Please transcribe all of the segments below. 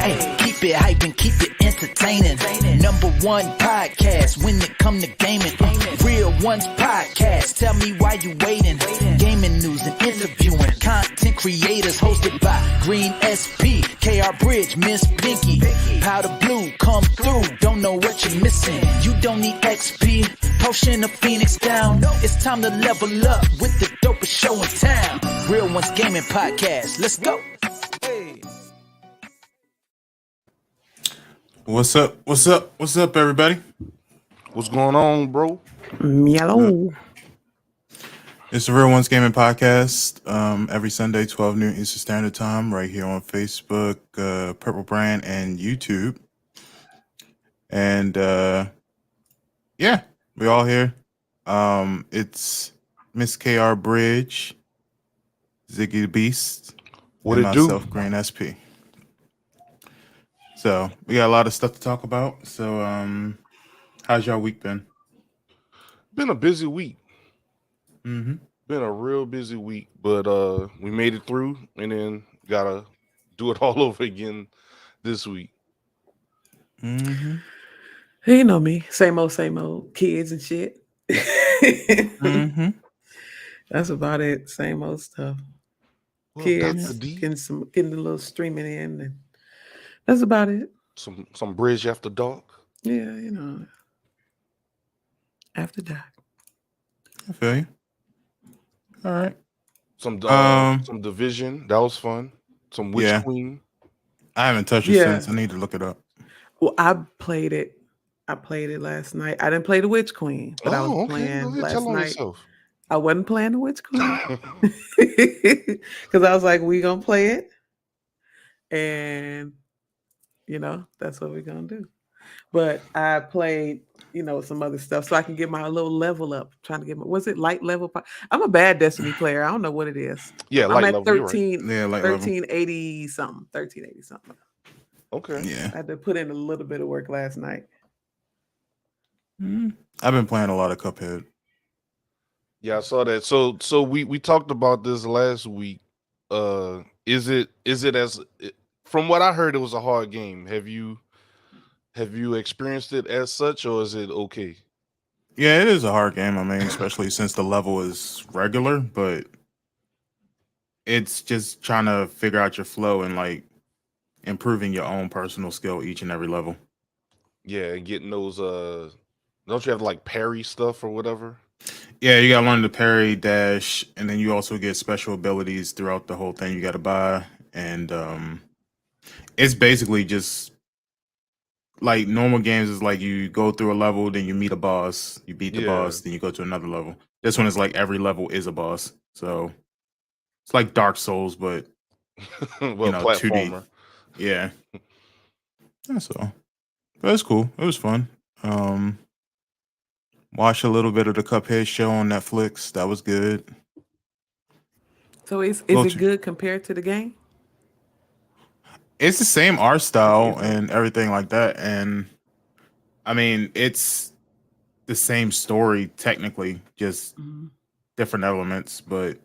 Hey, keep it hype and keep it entertaining. #1 podcast when it come to gaming. Real Ones podcast. Tell me why you waiting. Gaming news and interviewing content creators hosted by Greensp, KR Bridge, Miss Pinky, Pawdablu, come through. Don't know what you're missing. You don't need XP. Potion of Phoenix down. It's time to level up with the dopest show in town. Real Ones Gaming podcast. Let's go. Hey. What's up? What's up? What's up, everybody? What's going on, bro? Yellow. It's the Real Ones Gaming podcast. Every Sunday, 12 noon Eastern Standard Time, right here on Facebook, Purple Brand, and YouTube. And yeah, we all here. It's Miss KR Bridge, Ziggy The Beast, What and it do? myself, Greensp. So we got a lot of stuff to talk about. So how's y'all week been? Been a busy week. Mm-hmm. Been a real busy week, but we made it through, and then gotta do it all over again this week. Mm-hmm. You know me, same old kids and shit. Mm-hmm. That's about it. Same old stuff. Well, Kids Dr. D, getting a little streaming in, and that's about it. some bridge after dark. Yeah, you know. After that, I feel you. All right. Some division. That was fun. Some Witch Yeah. Queen. I haven't touched it Yeah. since. I need to look it up. well, I played it last night. I didn't play the Witch Queen, but I was Okay. playing Go ahead, last tell on night. yourself. I wasn't playing the Witch Queen because I was like, we gonna play it, and that's what we're gonna do. But I played, some other stuff so I can get my little level up. Trying to get was it light level? I'm a bad Destiny player. I don't know what it is. Yeah, I'm light at level. You're right. 13, Yeah, light level. 1380 something, 1380 something. Okay. Yeah. I had to put in a little bit of work last night. I've been playing a lot of Cuphead. Yeah, I saw that. So we talked about this last week. Is it as from what I heard, it was a hard game. Have you experienced it as such, or is it okay? Yeah, it is a hard game. I mean, especially since the level is regular, but it's just trying to figure out your flow and like improving your own personal skill each and every level. Yeah, and getting those don't you have like parry stuff or whatever? Yeah, you gotta learn to parry, dash, and then you also get special abilities throughout the whole thing you gotta buy. And it's basically just like normal games is like you go through a level, then you meet a boss, you beat the Yeah. boss, then you go to another level. This one is like every level is a boss. So it's like Dark Souls, but Well, 2D. platformer. Yeah. That's all. But it's cool. It was fun. Watch a little bit of the Cuphead show on Netflix. That was good. So is Well, it good compared to the game? It's the same art style and everything like that. And I mean, it's the same story technically, just different elements, but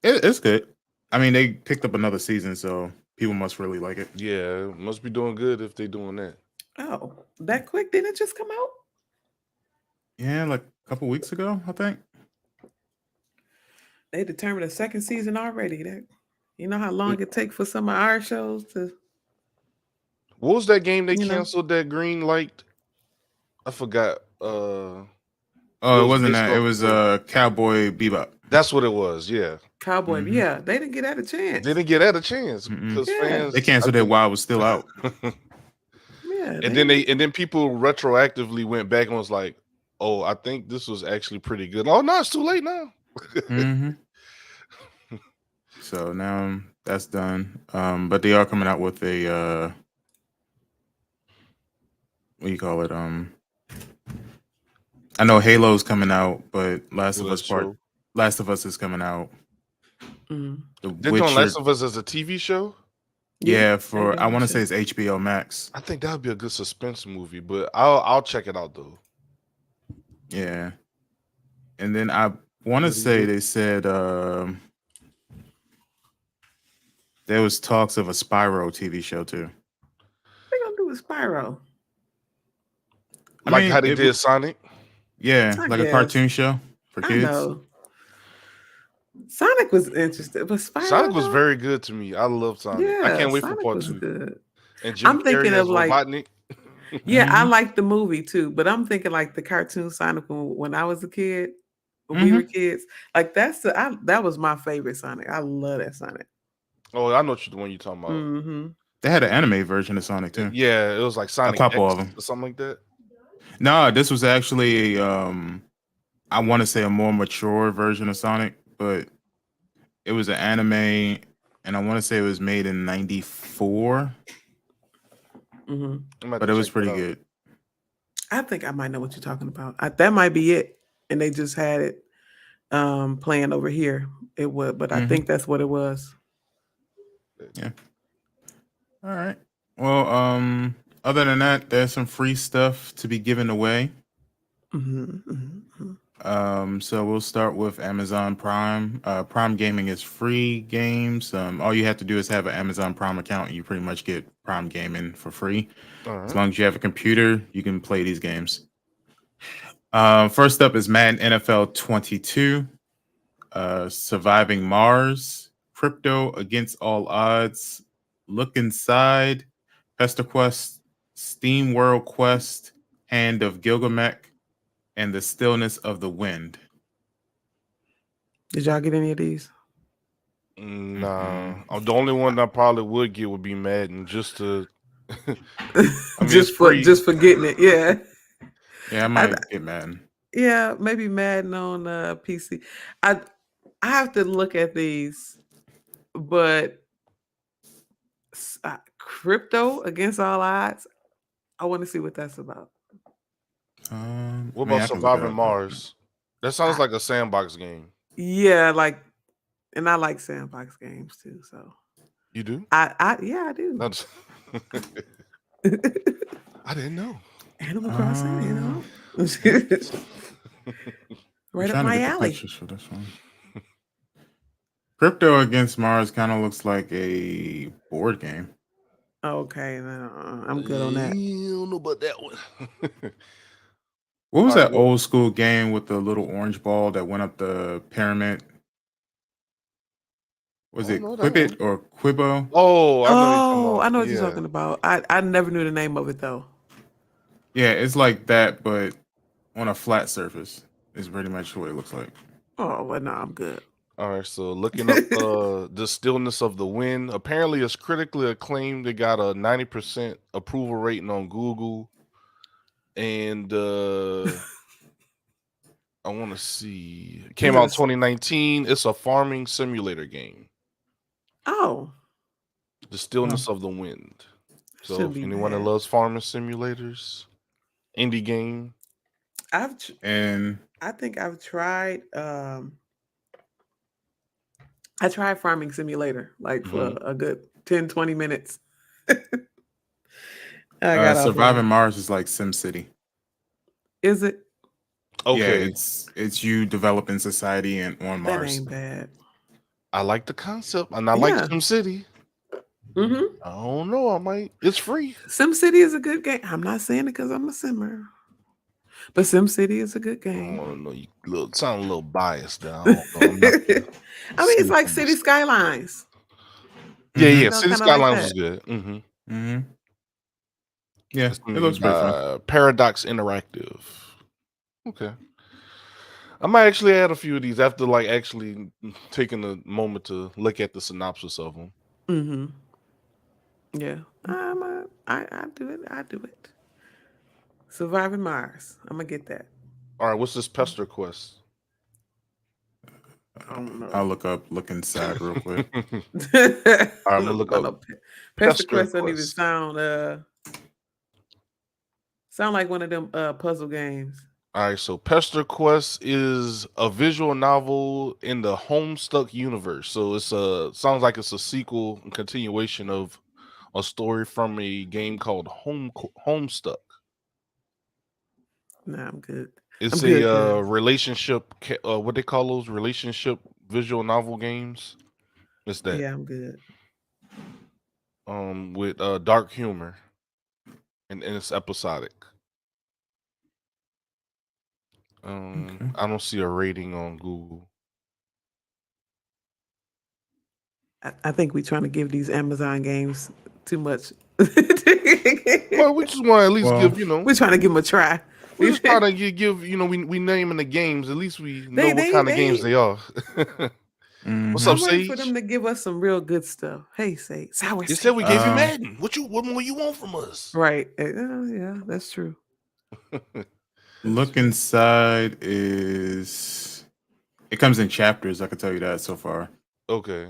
it's good. I mean, they picked up another season, so people must really like it. Yeah, it must be doing good if they're doing that. Oh, that quick? Didn't it just come out? Yeah, like a couple weeks ago, I think. They determined a second season already. That you know how long it takes for some of our shows to. What was that game they You know. canceled that Green liked? I forgot. Oh, It it was wasn't based that. It off was of- Cowboy Bebop. That's what it was. Yeah, Cowboy, Mhm. yeah, they didn't get that a chance. they didn't get that a chance Mm-mm. because Yeah. fans. They canceled it while it was still out. Yeah, And then people retroactively went back and was like, "Oh, I think this was actually pretty good." Oh no, it's too late now. Mm-hmm. So now that's done. But they are coming out with a what do you call it? I know Halo's coming out, but Last of Us is coming out. Mhm. The They're doing Last of Us as a TV show. Yeah, they're I doing want to shit. say it's HBO Max. I think that would be a good suspense movie, but I'll check it out though. Yeah. And then I want to say they said There was talks of a Spyro TV show too. What they gonna do with Spyro? I Like mean, how they did Sonic. yeah, I like a guess. cartoon show for I kids. know. Sonic was interesting, but Spyro Sonic was though? very good to me. I love Sonic. I Yeah, can't wait for Sonic part was 2. good. And Jim I'm Carrey thinking as of like, Robotnik. yeah, I Mhm. like the movie too, but I'm thinking like the cartoon Sonic when I was a kid, when we Mhm. were kids. Like that was my favorite Sonic. I love that Sonic. Oh, I know the one you're talking about. Mm-hmm. They had an anime version of Sonic too. Yeah, it was like A Sonic couple X of them. or something like that. No, this was actually I want to say a more mature version of Sonic, but it was an anime, and I want to say it was made in '94, Mm-hmm. I'm gonna have but to it was check that pretty out. good. I think I might know what you're talking about. That might be it, and they just had it playing over here. It would, but I Mhm. think that's what it was. Yeah. All right. Well, other than that, there's some free stuff to be given away. So we'll start with Amazon Prime. Prime Gaming is free games. All you have to do is have an Amazon Prime account, and you pretty much get Prime Gaming for free. All As right. long as you have a computer, you can play these games. First up is Madden NFL 22, Surviving Mars, Crypto Against All Odds, Look Inside, Pester Quest, Steam World Quest, Hand of Gilgamesh, and The Stillness of the Wind. Did y'all get any of these? Nah, the only one I probably would get would be Madden, just to. I mean, just it's free. for getting it, yeah. Yeah, I might get Madden. Yeah, maybe Madden on PC. I have to look at these, but Crypto Against All Odds. I want to see what that's about. What I about mean, I can look it Surviving up. Mars? That sounds like a sandbox game. Yeah, like, and I like sandbox games too. So You do? yeah, I do. That's I didn't know. Animal Crossing, you know, right up trying to my get the alley. pictures for this one. Crypto Against Mars kind of looks like a board game. Okay, no, I'm good on that. I don't know about that one. What was All right, that old school game with the little orange ball that went up the pyramid? Was I it don't know that Quibbit or Quibbo? Oh, I know what you're talking Oh, about. I know what Yeah. you're talking about. I never knew the name of it though. Yeah, it's like that, but on a flat surface. Is pretty much what it looks like. Oh, well, no, I'm good. All right, so looking up The Stillness of the Wind. Apparently it's critically acclaimed. They got a 90% approval rating on Google. And I want to see. It came Is it out in 2019. It's a farming simulator game. Oh, The Stillness of the Wind. So shouldn't if be anyone that bad. loves farming simulators, indie game. And I think I've tried I tried Farming Simulator like for a good 10, 20 minutes. I got off of Surviving it. Mars is like SimCity. Is it? Okay. Yeah, it's you developing society and on That Mars. ain't bad. I like the concept, and I like Yeah. SimCity. Mm-hmm. I don't know. I might. It's free. SimCity is a good game. I'm not saying it because I'm a simmer. But SimCity is a good I game. don't know. You sound a little biased there. I don't know. I'm not I mean, it's like City Skylines. Yeah, Mhm. yeah. You know, City kinda like Skylines that. was good. Mm-hmm. Mm-hmm. Yeah, It's it looks pretty fun. Paradox Interactive. Okay. I might actually add a few of these after like actually taking a moment to look at the synopsis of them. Mm-hmm. Yeah. I do it. I do it. Surviving Mars. I'm gonna get that. All right, what's this Pester Quest? I don't know. I'll look inside real quick. All right, I'm gonna look up Pester Quest doesn't even sound like one of them puzzle games. All right, so Pester Quest is a visual novel in the Homestuck universe. So it's sounds like it's a sequel and continuation of a story from a game called Homestuck. Nah, I'm good. It's I'm good, a relationship. What they call those relationship visual novel games? It's that. Yeah, I'm good. with dark humor, and it's episodic. Okay. I don't see a rating on Google. I think we're trying to give these Amazon games too much. Well, we just want to at least Well, give, you know, We're trying to give them a try. we just try to give, you know, we naming the games. At least we know what kind of games they are. What's up, I'm ready for them Sage? to give us some real good stuff. Hey, Sage, sour You Sage. said we gave you Madden. What more you want from us? Right? Yeah, that's true. Look inside is it comes in chapters. I can tell you that so far. Okay.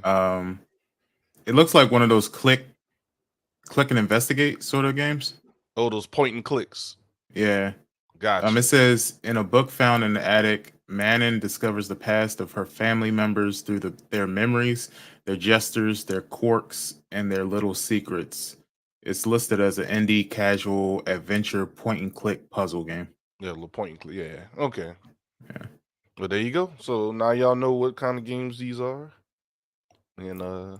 It looks like one of those click and investigate sort of games. Oh, those point and clicks. Yeah. Gotcha. It says in a book found in the attic, Manon discovers the past of her family members through their memories, their gestures, their quirks, and their little secrets. It's listed as an indie casual adventure point and click puzzle game. Yeah, little point and click. Yeah. Okay. Yeah. Well, there you go. So now y'all know what kind of games these are, and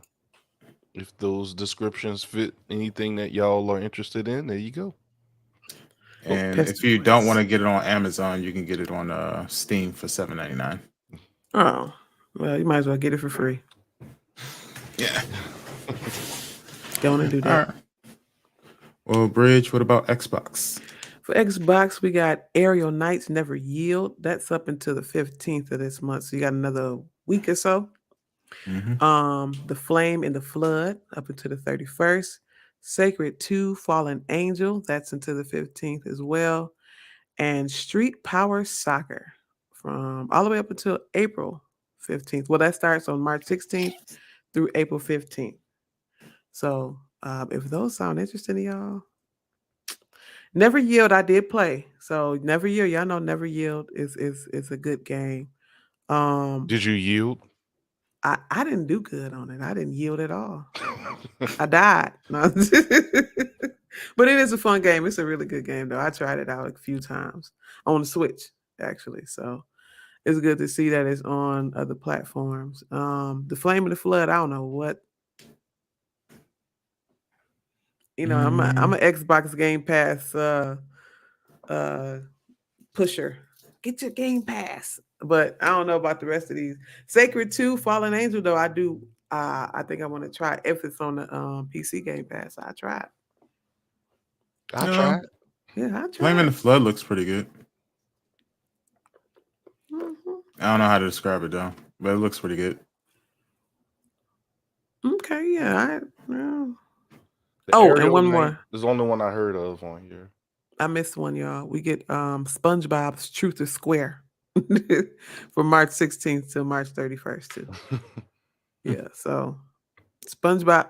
if those descriptions fit anything that y'all are interested in, there you go. And if you don't want to get it on Amazon, you can get it on Steam for $7.99. Oh, well, you might as well get it for free. Yeah. Don't want to do that. All right. Well, Bridge, what about Xbox? For Xbox, we got Aerial Knights Never Yield. That's up until the 15th of this month. So you got another week or so. The Flame in the Flood up until the 31st. Sacred 2 Fallen Angel. That's until the 15th as well. And Street Power Soccer from all the way up until April 15th. Well, that starts on March 16th through April 15th. So if those sound interesting to y'all, Never Yield, I did play. So Never Yield, y'all know Never Yield is a good game. Did you yield? I didn't do good on it. I didn't yield at all. I died. No. But it is a fun game. It's a really good game, though. I tried it out a few times on the Switch, actually. So it's good to see that it's on other platforms. The Flame of the Flood, I don't know what. You know, I'm an Xbox Game Pass pusher. Get your Game Pass. But I don't know about the rest of these. Sacred 2 Fallen Angel, though, I do. I think I want to try it. If it's on the PC Game Pass. I try it. I'll try it. Yeah, I try Flame in it. the Flood looks pretty good. Mhm. I don't know how to describe it though, but it looks pretty good. Okay, yeah. The Oh, and Aerial one Knight more. is the only one I heard of on here. I missed one, y'all. We get SpongeBob's Truth is Square from March 16th to March 31st too. Yeah, so SpongeBob,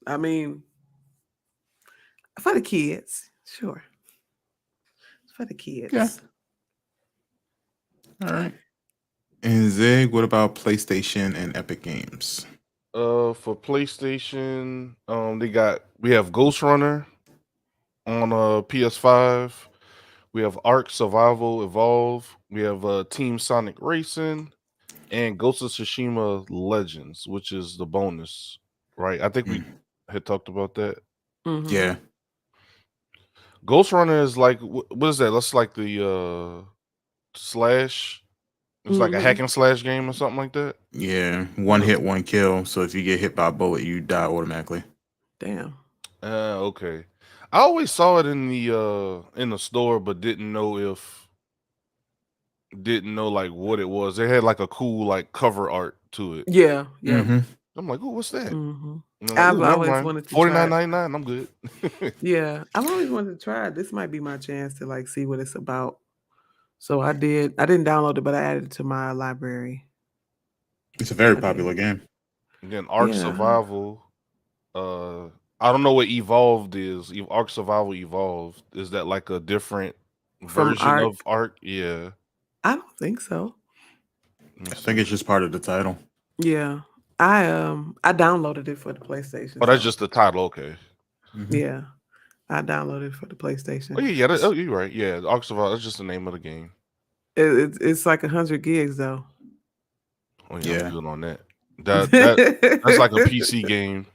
I mean, for the kids, sure. For the kids. Yeah. All right. And Zig, what about PlayStation and Epic Games? For PlayStation, we have Ghost Runner on PS5. We have Ark Survival Evolved. We have Team Sonic Racing and Ghost of Tsushima Legends, which is the bonus, right? I think we had talked about that. Yeah. Ghost Runner is like, what is that? That's like the slash. It's like a hack and slash game or something like that. Yeah. One hit, one kill. So if you get hit by a bullet, you die automatically. Damn. Okay. I always saw it in the store, but didn't know like what it was. They had like a cool like cover art to it. Yeah, yeah. I'm like, oh, what's that? Like, I've always wanted to $49.99. I'm good. Yeah, I've always wanted to try it. This might be my chance to like see what it's about. So I did. I didn't download it, but I added it to my library. It's a very popular game. And then Ark Survival. I don't know what Evolved is. Ark Survival Evolved. Is that like a different version of Ark? Yeah. I don't think so. I think it's just part of the title. Yeah. I downloaded it for the PlayStation. Oh, that's just the title. Okay. Yeah. I downloaded it for the PlayStation. Oh yeah, you're right. Yeah, Ark Survival. That's just the name of the game. It's like 100 gigs though. Oh yeah, I'm good on that. That's like a PC game.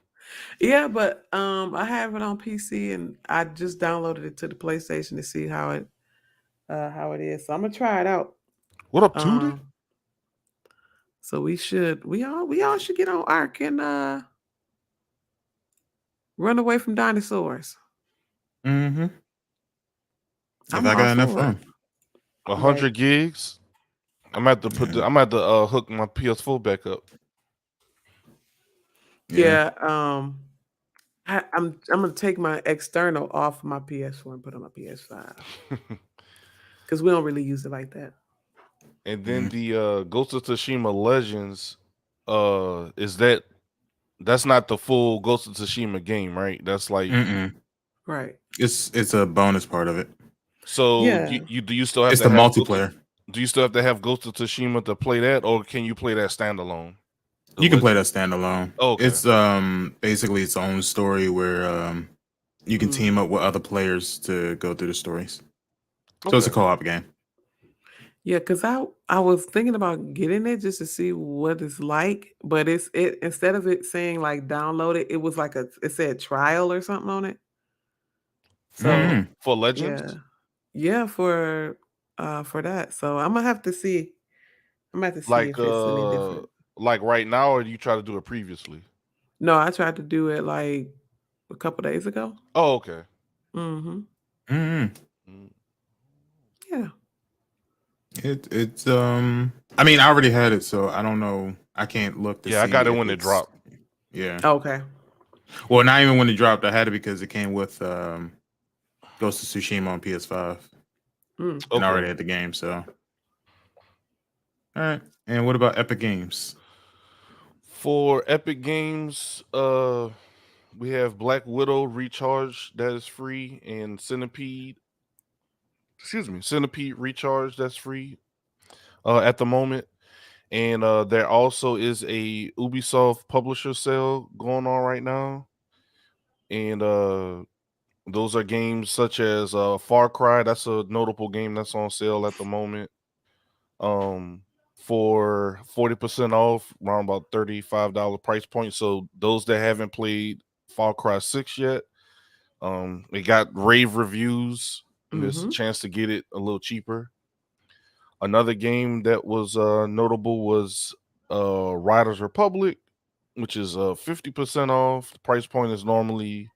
Yeah, but I have it on PC and I just downloaded it to the PlayStation to see how it is. So I'm gonna try it out. What up, Tootie? Um, so we all should get on Ark and run away from dinosaurs. Mm-hmm. If I'm I all got enough for it. room. 100 gigs. I'm gonna have to put. I'm gonna have to hook my PS4 back up. Yeah. I'm gonna take my external off my PS4 and put on my PS5 because we don't really use it like that. And then the Ghost of Tsushima Legends, that's not the full Ghost of Tsushima game, right? That's like Right. It's a bonus part of it. so Yeah. you do you still have It's to the have multiplayer. do you still have to have Ghost of Tsushima to play that, or can you play that standalone? You can play that standalone. Oh, okay. It's basically its own story where you can team up with other players to go through the stories. So it's a co-op game. Yeah, because I was thinking about getting it just to see what it's like, but it instead of it saying like download it, it was like it said trial or something on it. So For Legends? yeah, for that. So I'm gonna have to see. I'm gonna have to see Like if it's any different. like right now, or do you try to do it previously? No, I tried to do it like a couple days ago. Oh, okay. Mm-hmm. Mm. Yeah. It's I mean I already had it, so I don't know. I can't look to see. Yeah, I got it if when it dropped. Yeah. Okay. Well, not even when it dropped. I had it because it came with Ghost of Tsushima on PS5. And I already had the game, so. All right. And what about Epic Games? For Epic Games, we have Black Widow Recharge that is free, and Centipede Recharge that's free at the moment. And there also is a Ubisoft publisher sale going on right now. And those are games such as Far Cry. That's a notable game that's on sale at the moment. For 40% off, around about $35 price point. So those that haven't played Far Cry 6 yet, it got rave reviews. And there's a chance to get it a little cheaper. Another game that was notable was Riders Republic, which is 50% off. The price point is normally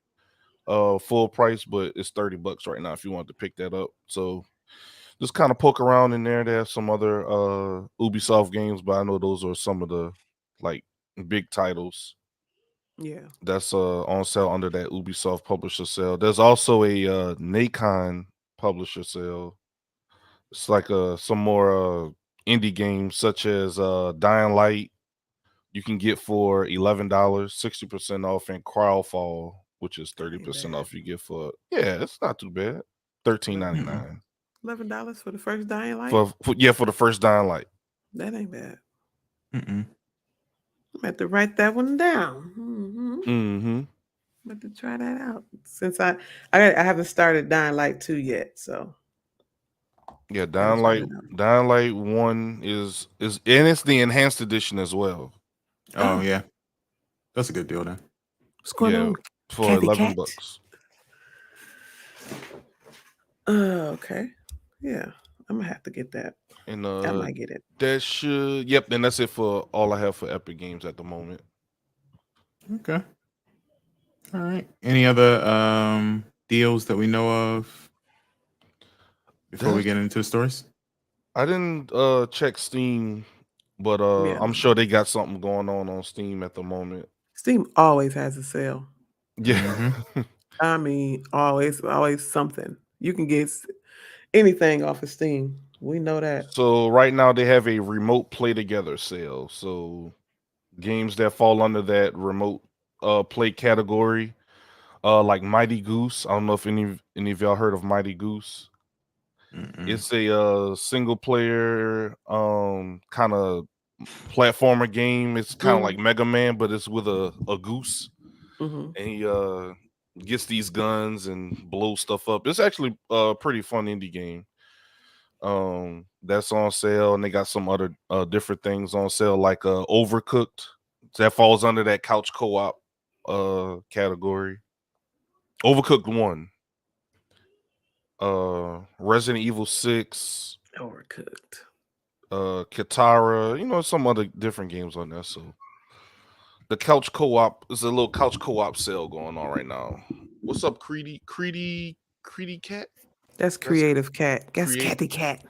full price, but it's $30 right now if you want to pick that up. So just kind of poke around in there. There's some other Ubisoft games, but I know those are some of the like big titles. Yeah. That's on sale under that Ubisoft publisher sale. There's also a Nacon publisher sale. It's like some more indie games such as Dying Light. You can get for $11, 60% off, and Crowdfall, which is 30% off. You get for it's not too bad. $13.99. $11 for the first Dying Light. For the first Dying Light. That ain't bad. Mm-mm. I'm have to write that one down. I'm have to try that out since I haven't started Dying Light 2 yet. So yeah, Dying Light 1 is and it's the enhanced edition as well. Oh yeah, that's a good deal then. What's going on for Kathy $11. Okay, yeah, I'm gonna have to get that. And I might get it. That should and that's it for all I have for Epic Games at the moment. Okay. All right. Any other deals that we know of before we get into the stories? I didn't check Steam, but I'm sure they got something going on Steam at the moment. Steam always has a sale. Yeah. I mean, always something. You can get anything off of Steam. We know that. So right now they have a remote play together sale. So games that fall under that remote play category, like Mighty Goose. I don't know if any of y'all heard of Mighty Goose. It's a single player kind of platformer game. It's kind of like Mega Man, but it's with a goose. And he gets these guns and blows stuff up. It's actually a pretty fun indie game. That's on sale, and they got some other different things on sale, like Overcooked. That falls under that couch co-op category. Overcooked 1. Resident Evil 6, Overcooked. Katara, some other different games on there. So the couch co-op is a little couch co-op sale going on right now. What's up, Creedy Cat? That's Creative Cat. That's Create. Cathy Cat.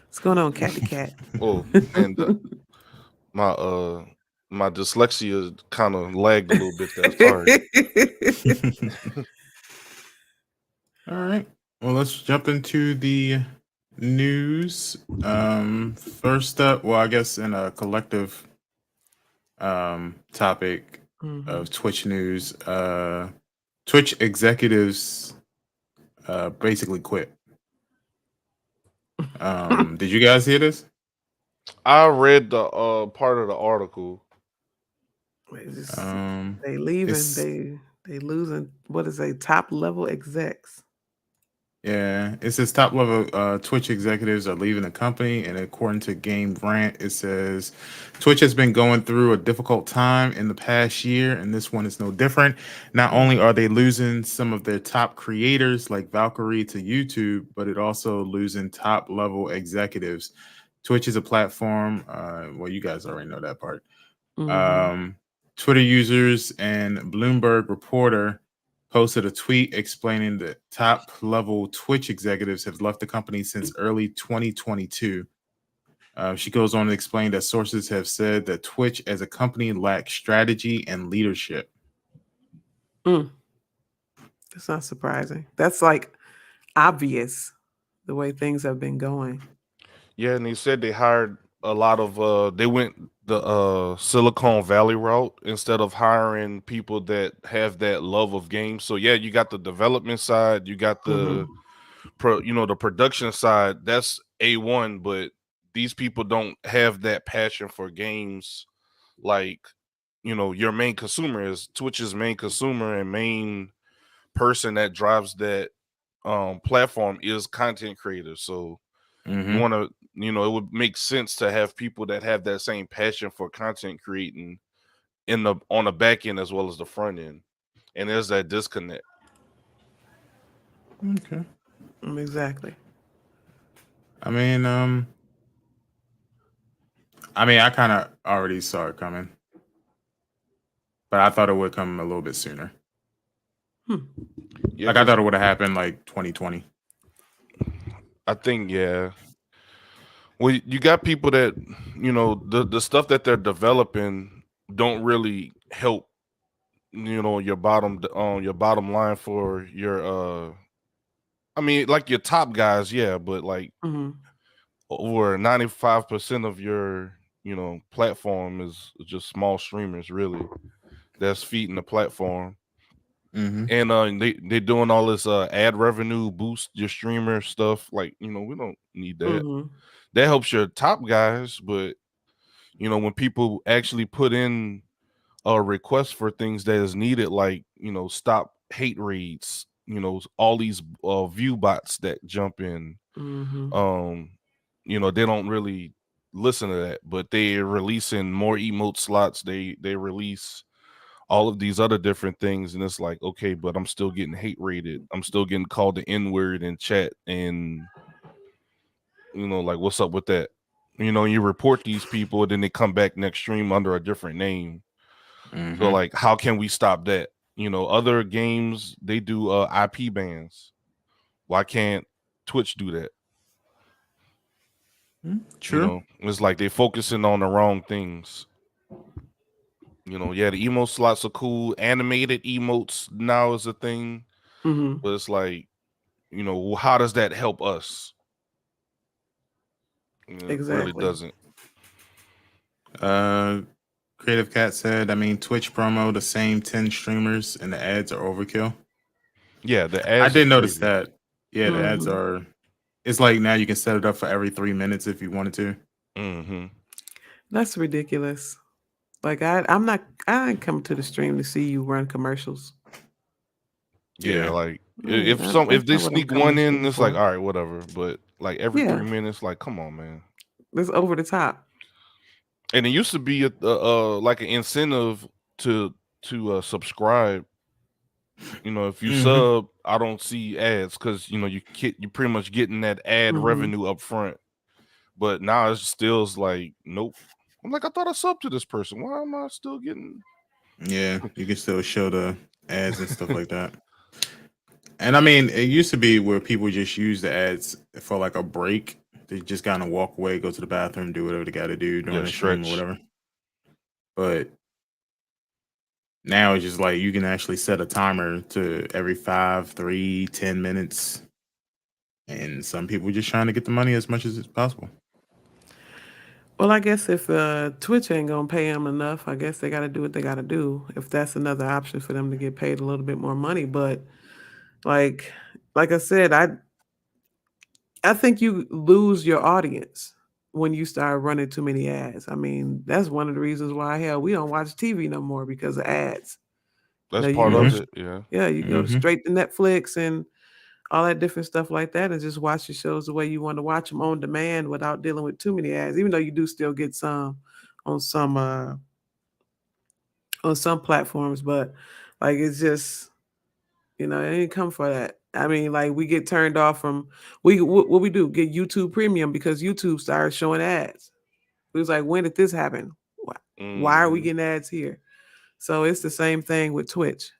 What's going on, Cathy Cat? Oh, and my dyslexia kind of lagged a little bit there. Sorry. All right. Well, let's jump into the news. First up, well, I guess in a collective topic of Twitch news, Twitch executives basically quit. Did you guys hear this? I read the part of the article. They leaving. They losing. What is a top level execs? Yeah, it says top level Twitch executives are leaving the company, and according to Game Rant, it says Twitch has been going through a difficult time in the past year, and this one is no different. Not only are they losing some of their top creators like Valkyrie to YouTube, but it also losing top level executives. Twitch is a platform. Well, you guys already know that part. Twitter users and Bloomberg Reporter posted a tweet explaining that top level Twitch executives have left the company since early 2022. She goes on to explain that sources have said that Twitch as a company lacks strategy and leadership. That's not surprising. That's like obvious the way things have been going. Yeah, and they said they hired a lot of they went the Silicon Valley route instead of hiring people that have that love of games. So yeah, you got the development side, you got the the production side. That's A1, but these people don't have that passion for games like your main consumer is. Twitch's main consumer and main person that drives that platform is content creators. So you want to, it would make sense to have people that have that same passion for content creating on the back end as well as the front end. And there's that disconnect. Okay. Exactly. I mean, I kind of already saw it coming, but I thought it would come a little bit sooner. Yeah, I thought it would have happened like 2020. I think, yeah. Well, you got people that, the stuff that they're developing don't really help, your bottom line for your like your top guys, yeah, but like over 95% of your, platform is just small streamers really that's feeding the platform. And they're doing all this ad revenue boost your streamer stuff. Like, we don't need that. That helps your top guys, but when people actually put in a request for things that is needed, like stop hate reads, all these view bots that jump in, they don't really listen to that, but they're releasing more emote slots. They release all of these other different things, and it's like, okay, but I'm still getting hate rated. I'm still getting called the N-word in chat, and like, what's up with that? You report these people, then they come back next stream under a different name. So like, how can we stop that? Other games, they do IP bans. Why can't Twitch do that? True. It's like they focusing on the wrong things. Yeah, the emote slots are cool. Animated emotes now is a thing. But it's like, how does that help us? Exactly. It really doesn't. Creative Cat said, Twitch promo the same 10 streamers and the ads are overkill. Yeah, the ads. I did notice that. Yeah, the ads are. It's like now you can set it up for every 3 minutes if you wanted to. That's ridiculous. Like I didn't come to the stream to see you run commercials. Yeah, like if they sneak one in, it's like, all right, whatever. But like every 3 minutes, like, come on, man. It's over the top. And it used to be like an incentive to to subscribe, if you Mhm. sub, I don't see ads because you pretty much getting that ad revenue up front. But now it's still like, nope. I'm like, I thought I subbed to this person. Why am I still getting? Yeah, you can still show the ads and stuff like that. And I mean, it used to be where people just use the ads for like a break. They just kind of walk away, go to the bathroom, do whatever they got to do during Yeah, the stream or stretch. whatever. But now it's just like you can actually set a timer to every 5, 3, 10 minutes. And some people just trying to get the money as much as it's possible. Well, I guess if Twitch ain't gonna pay them enough, I guess they got to do what they got to do. If that's another option for them to get paid a little bit more money, but like I said, I think you lose your audience when you start running too many ads. I mean, that's one of the reasons why hell we don't watch TV no more because of ads. That's You part go, of it. Yeah. you go straight to Netflix and all that different stuff like that, and just watch your shows the way you want to watch them on demand without dealing with too many ads. Even though you do still get some on some platforms, but like it's just it ain't come for that. I mean, like we get turned off from what we do get YouTube Premium because YouTube started showing ads. It was like, when did this happen? Why are we getting ads here? So it's the same thing with Twitch.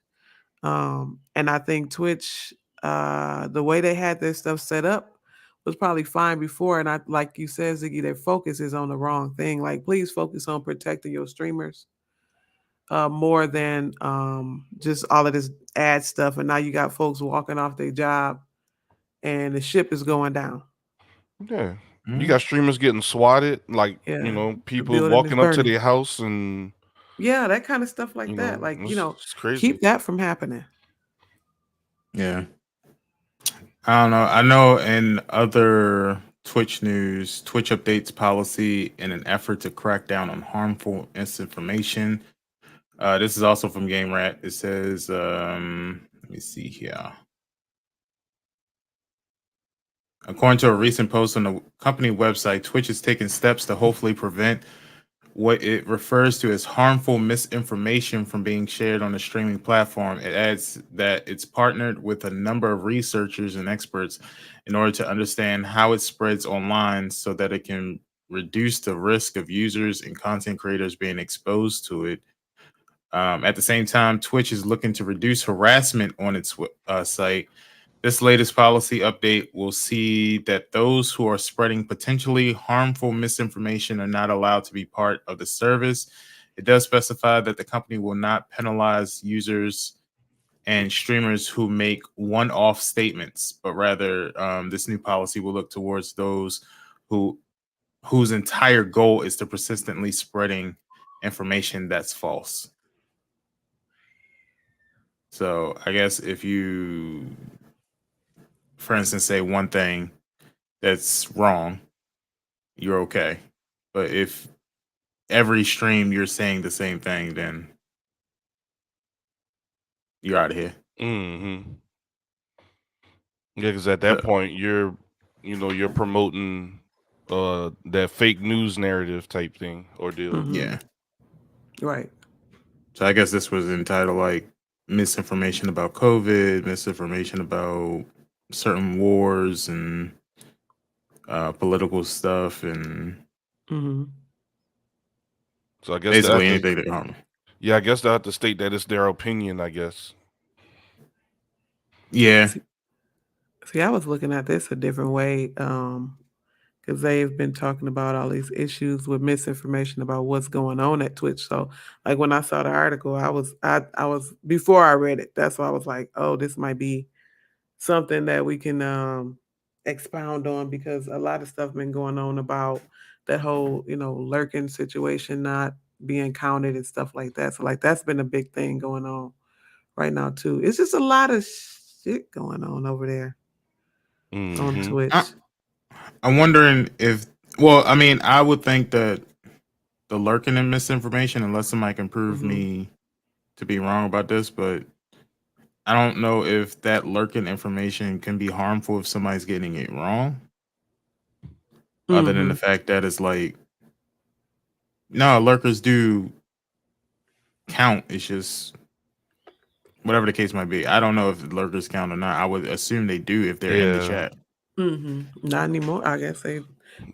And I think Twitch, the way they had their stuff set up was probably fine before. And I, like you said, Ziggy, their focus is on the wrong thing. Like, please focus on protecting your streamers more than just all of this ad stuff. And now you got folks walking off their job and the ship is going down. Yeah. You got streamers getting swatted, like, Yeah. The people building is walking up to burning. their house and Yeah, that kind of stuff like that. Like, it's crazy. keep that from happening. Yeah. I don't know. I know in other Twitch news, Twitch updates policy in an effort to crack down on harmful misinformation. This is also from Game Rat. It says, let me see here. According to a recent post on the company website, Twitch is taking steps to hopefully prevent what it refers to as harmful misinformation from being shared on the streaming platform. It adds that it's partnered with a number of researchers and experts in order to understand how it spreads online so that it can reduce the risk of users and content creators being exposed to it. At the same time, Twitch is looking to reduce harassment on its site. This latest policy update will see that those who are spreading potentially harmful misinformation are not allowed to be part of the service. It does specify that the company will not penalize users and streamers who make one-off statements, but rather this new policy will look towards those whose entire goal is to persistently spreading information that's false. So I guess if you, for instance, say one thing that's wrong, you're okay. But if every stream you're saying the same thing, then you're out of here. Mm-hmm. Yeah, because at that point you're promoting that fake news narrative type thing or deal. Yeah. Right. So I guess this was entitled like misinformation about COVID, misinformation about certain wars and political stuff, and So I guess basically anything that harm. Yeah, I guess they have to state that it's their opinion, I guess. Yeah. See, I was looking at this a different way because they've been talking about all these issues with misinformation about what's going on at Twitch. So, like when I saw the article, I was before I read it. That's why I was like, oh, this might be something that we can expound on because a lot of stuff been going on about that whole lurking situation not being counted and stuff like that. So, like that's been a big thing going on right now too. It's just a lot of shit going on over there on Twitch. I'm wondering if, well, I mean, I would think that the lurking and misinformation, unless somebody can prove me to be wrong about this, but I don't know if that lurking information can be harmful if somebody's getting it wrong. Other than the fact that it's like, no, lurkers do count. It's just whatever the case might be. I don't know if lurkers count or not. I would assume they do if they're in the chat. Not anymore. I guess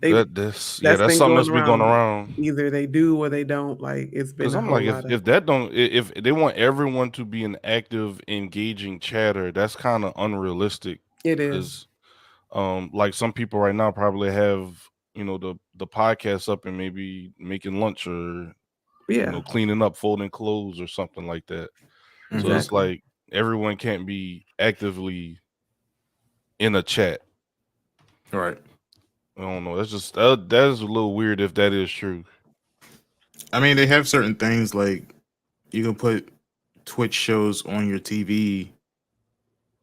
that's that's been something going that's been going around. around. Either they do or they don't. Like it's been Because a I'm whole like, lot of. if that don't, if they want everyone to be an active, engaging chatter, that's kind of unrealistic. It is. Like some people right now probably have, the podcast up and maybe making lunch or Yeah. cleaning up, folding clothes or something like that. So it's Exactly. like everyone can't be actively in a chat. Right. I don't know. That's just that is a little weird if that is true. I mean, they have certain things like you can put Twitch shows on your TV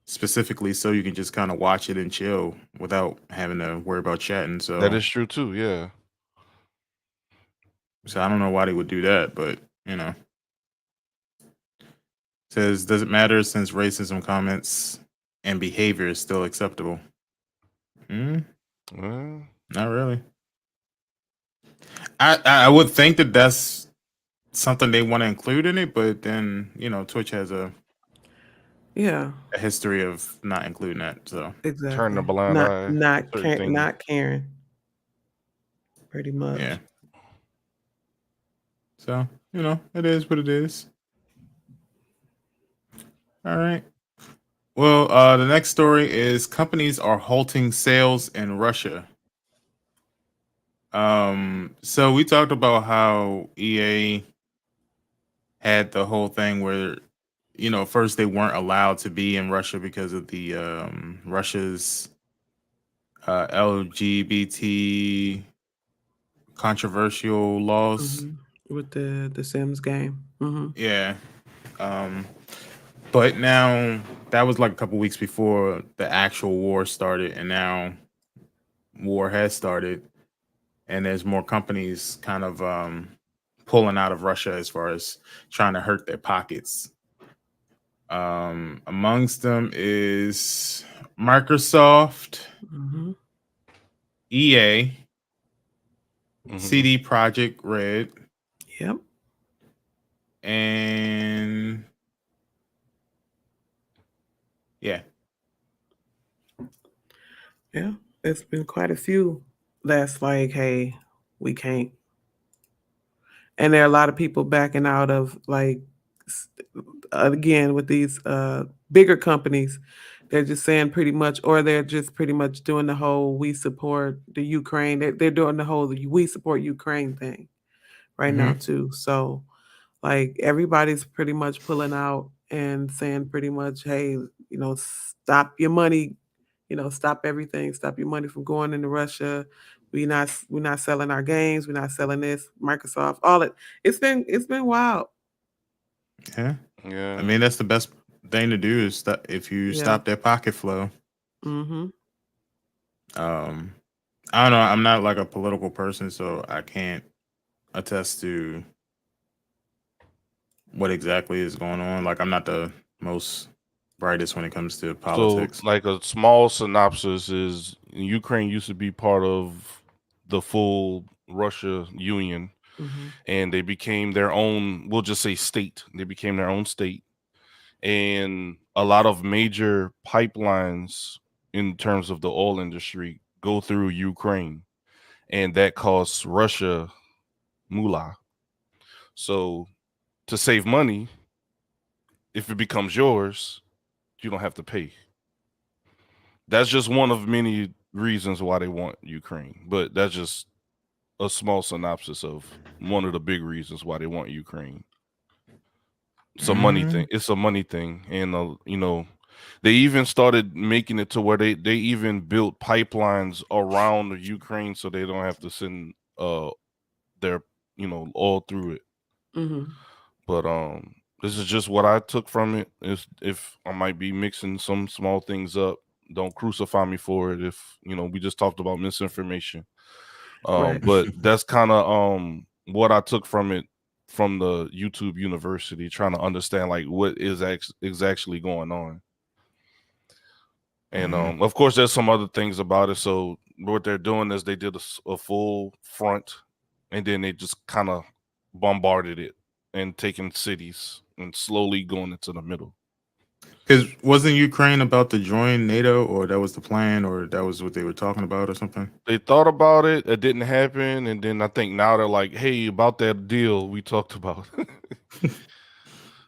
specifically so you can just kind of watch it and chill without having to worry about chatting. That is true too. Yeah. So I don't know why they would do that, but says does it matter since racism comments and behavior is still acceptable? Well, Not really. I would think that that's something they want to include in it, but then Twitch has a history of not including that. So exactly. turn the blind eye. Not caring. Pretty much. Yeah. So it is what it is. All right. Well, the next story is companies are halting sales in Russia. So we talked about how EA had the whole thing where, first they weren't allowed to be in Russia because of the Russia's LGBT controversial laws. With the Sims game. Yeah. But now that was like a couple weeks before the actual war started, and now war has started, and there's more companies kind of pulling out of Russia as far as trying to hurt their pockets. Amongst them is Microsoft, EA, CD Projekt Red. Yep. And yeah, it's been quite a few that's like, hey, we can't. And there are a lot of people backing out of, like, again, with these bigger companies, they're just saying pretty much, or they're just pretty much doing the whole we support the Ukraine. They're doing the whole we support Ukraine thing right now too. So like everybody's pretty much pulling out and saying pretty much, hey, stop your money, stop everything, stop your money from going into Russia. We're not selling our games, we're not selling this, Microsoft, all it. It's been wild. Yeah. I mean, that's the best thing to do is if you stop that pocket flow. I don't know. I'm not like a political person, so I can't attest to what exactly is going on. Like, I'm not the most brightest when it comes to politics. So, like a small synopsis is Ukraine used to be part of the full Russia Union, and they became their own, we'll just say state. They became their own state. And a lot of major pipelines in terms of the oil industry go through Ukraine, and that costs Russia moolah. So to save money, if it becomes yours, you don't have to pay. That's just one of many reasons why they want Ukraine, but that's just a small synopsis of one of the big reasons why they want Ukraine. It's a money thing. It's a money thing, and they even started making it to where they even built pipelines around Ukraine so they don't have to send their oil through it. But this is just what I took from it. If I might be mixing some small things up, don't crucify me for it. If we just talked about misinformation. Right. But that's kind of what I took from it, from the YouTube University, trying to understand like what is actually going on. And of course there's some other things about it. So what they're doing is they did a full front, and then they just kind of bombarded it and taking cities and slowly going into the middle. Because wasn't Ukraine about to join NATO, or that was the plan, or that was what they were talking about, or something? They thought about it, it didn't happen, and then I think now they're like, "Hey, about that deal we talked about."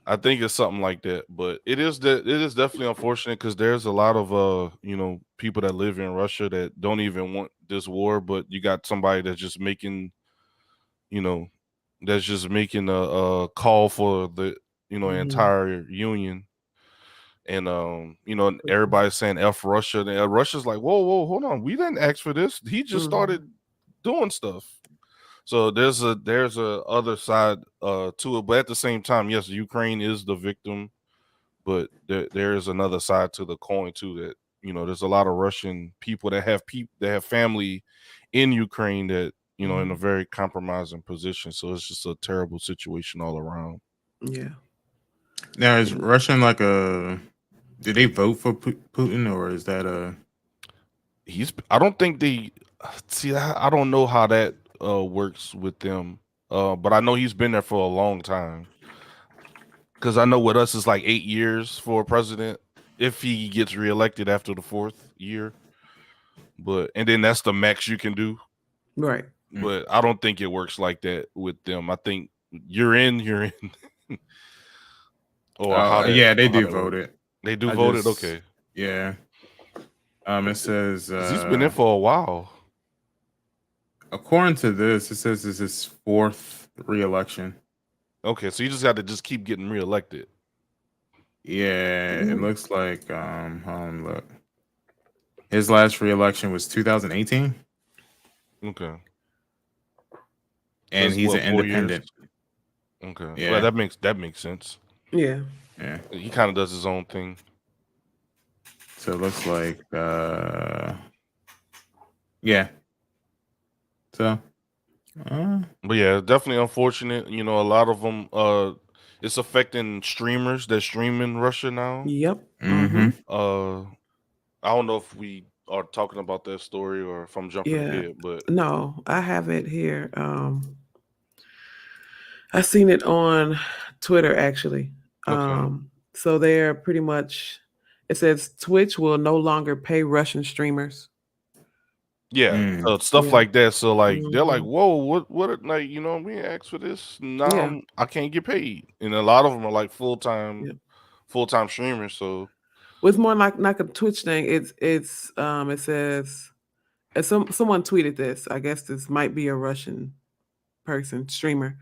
I think it's something like that, but it is definitely unfortunate because there's a lot of people that live in Russia that don't even want this war, but you got somebody that's just making a call for the entire union, and everybody's saying F Russia, and Russia's like, whoa, hold on, we didn't ask for this. He just started doing stuff. So there's a other side to it, but at the same time, yes, Ukraine is the victim, but there is another side to the coin too. That there's a lot of Russian people that have family in Ukraine that in a very compromising position. So it's just a terrible situation all around. Yeah. Now, is Russian like a? Did they vote for Putin, or is that a? I don't think they see. I don't know how that works with them, but I know he's been there for a long time. Because I know with us it's like 8 years for a president if he gets reelected after the 4th year. And then that's the max you can do. Right. But I don't think it works like that with them. I think you're in. Yeah, they do vote it. They do vote it. Okay. Yeah. It says he's been in for a while. According to this, it says this is his 4th re-election. Okay, so you just got to keep getting reelected. Yeah, it looks like hold on, look. His last re-election was 2018. Okay. And he's an independent. Okay. Yeah. Well, that makes sense. Yeah. Yeah. He kind of does his own thing. So it looks like yeah. So but yeah, definitely unfortunate. A lot of them it's affecting streamers that stream in Russia now. Yep. Mm-hmm. I don't know if we are talking about that story or if I'm jumping ahead, but no, I have it here. I seen it on Twitter actually. Okay. So they're pretty much. It says Twitch will no longer pay Russian streamers. Yeah, stuff like that. So like they're like, whoa, what like we asked for this. Now I can't get paid, and a lot of them are like full time streamers. So it's more like a Twitch thing. It says, someone tweeted this. I guess this might be a Russian person streamer.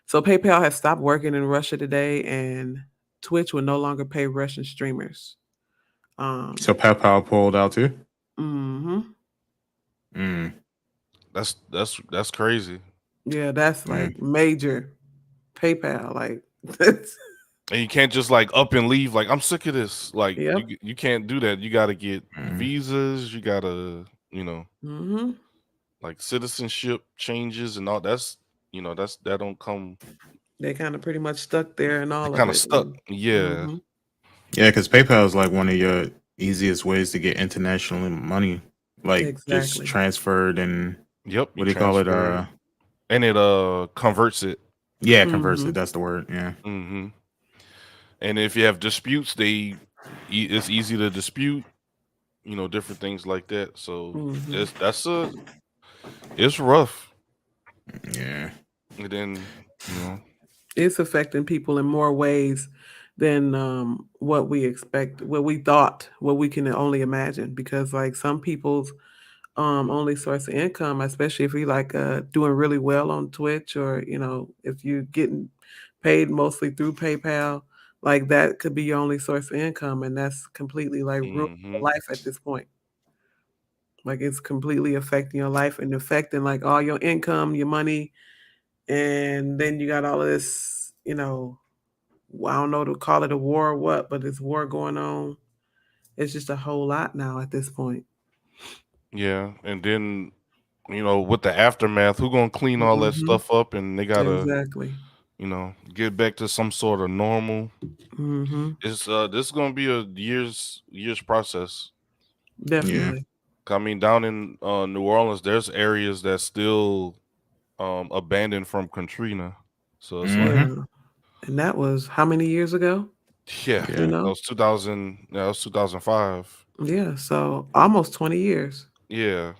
So PayPal has stopped working in Russia today, and Twitch will no longer pay Russian streamers. So PayPal pulled out too. That's crazy. Yeah, that's like major. PayPal, like that's. And you can't just like up and leave. Like I'm sick of this. Like you can't do that. You got to get visas. You got to like citizenship changes and all. That's that don't come. They kind of pretty much stuck there and all of it. Kind of stuck. Yeah. Yeah, because PayPal is like one of your easiest ways to get international money, like just transferred and what do you call it? And it converts it. Yeah, converts it. That's the word. Yeah. And if you have disputes, it's easy to dispute. Different things like that. So it's rough. Yeah. And then it's affecting people in more ways than what we expect, what we thought, what we can only imagine. Because like some people's only source of income, especially if you like doing really well on Twitch, or if you're getting paid mostly through PayPal, like that could be your only source of income, and that's completely like ruining your life at this point. Like it's completely affecting your life and affecting like all your income, your money, and then you got all of this, I don't know to call it a war or what, but this war going on. It's just a whole lot now at this point. Yeah, and then with the aftermath, who's gonna clean all that stuff up, and they gotta get back to some sort of normal. It's this is gonna be a years process. Definitely. I mean, down in New Orleans, there's areas that's still abandoned from Katrina, so it's like And that was how many years ago? Yeah, Yeah. that know? was 2000. Yeah, that was 2005. Yeah, so almost 20 years. Yeah.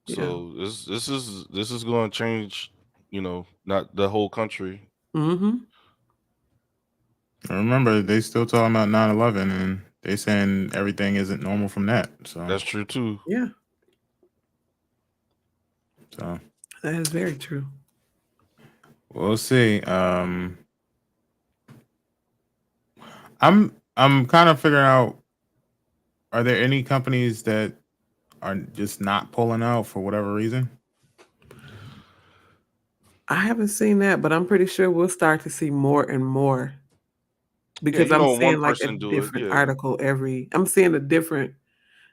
Yeah. So this is going to change. Not the whole country. Mm-hmm. I remember they still talking about 9/11, and they saying everything isn't normal from that. So That's true too. Yeah, so that is very true. we'll see. I'm kind of figuring out, are there any companies that are just not pulling out for whatever reason? I haven't seen that, but I'm pretty sure we'll start to see more and more Yeah, because I'm one seeing like a person do it. different Yeah. article I'm seeing a different,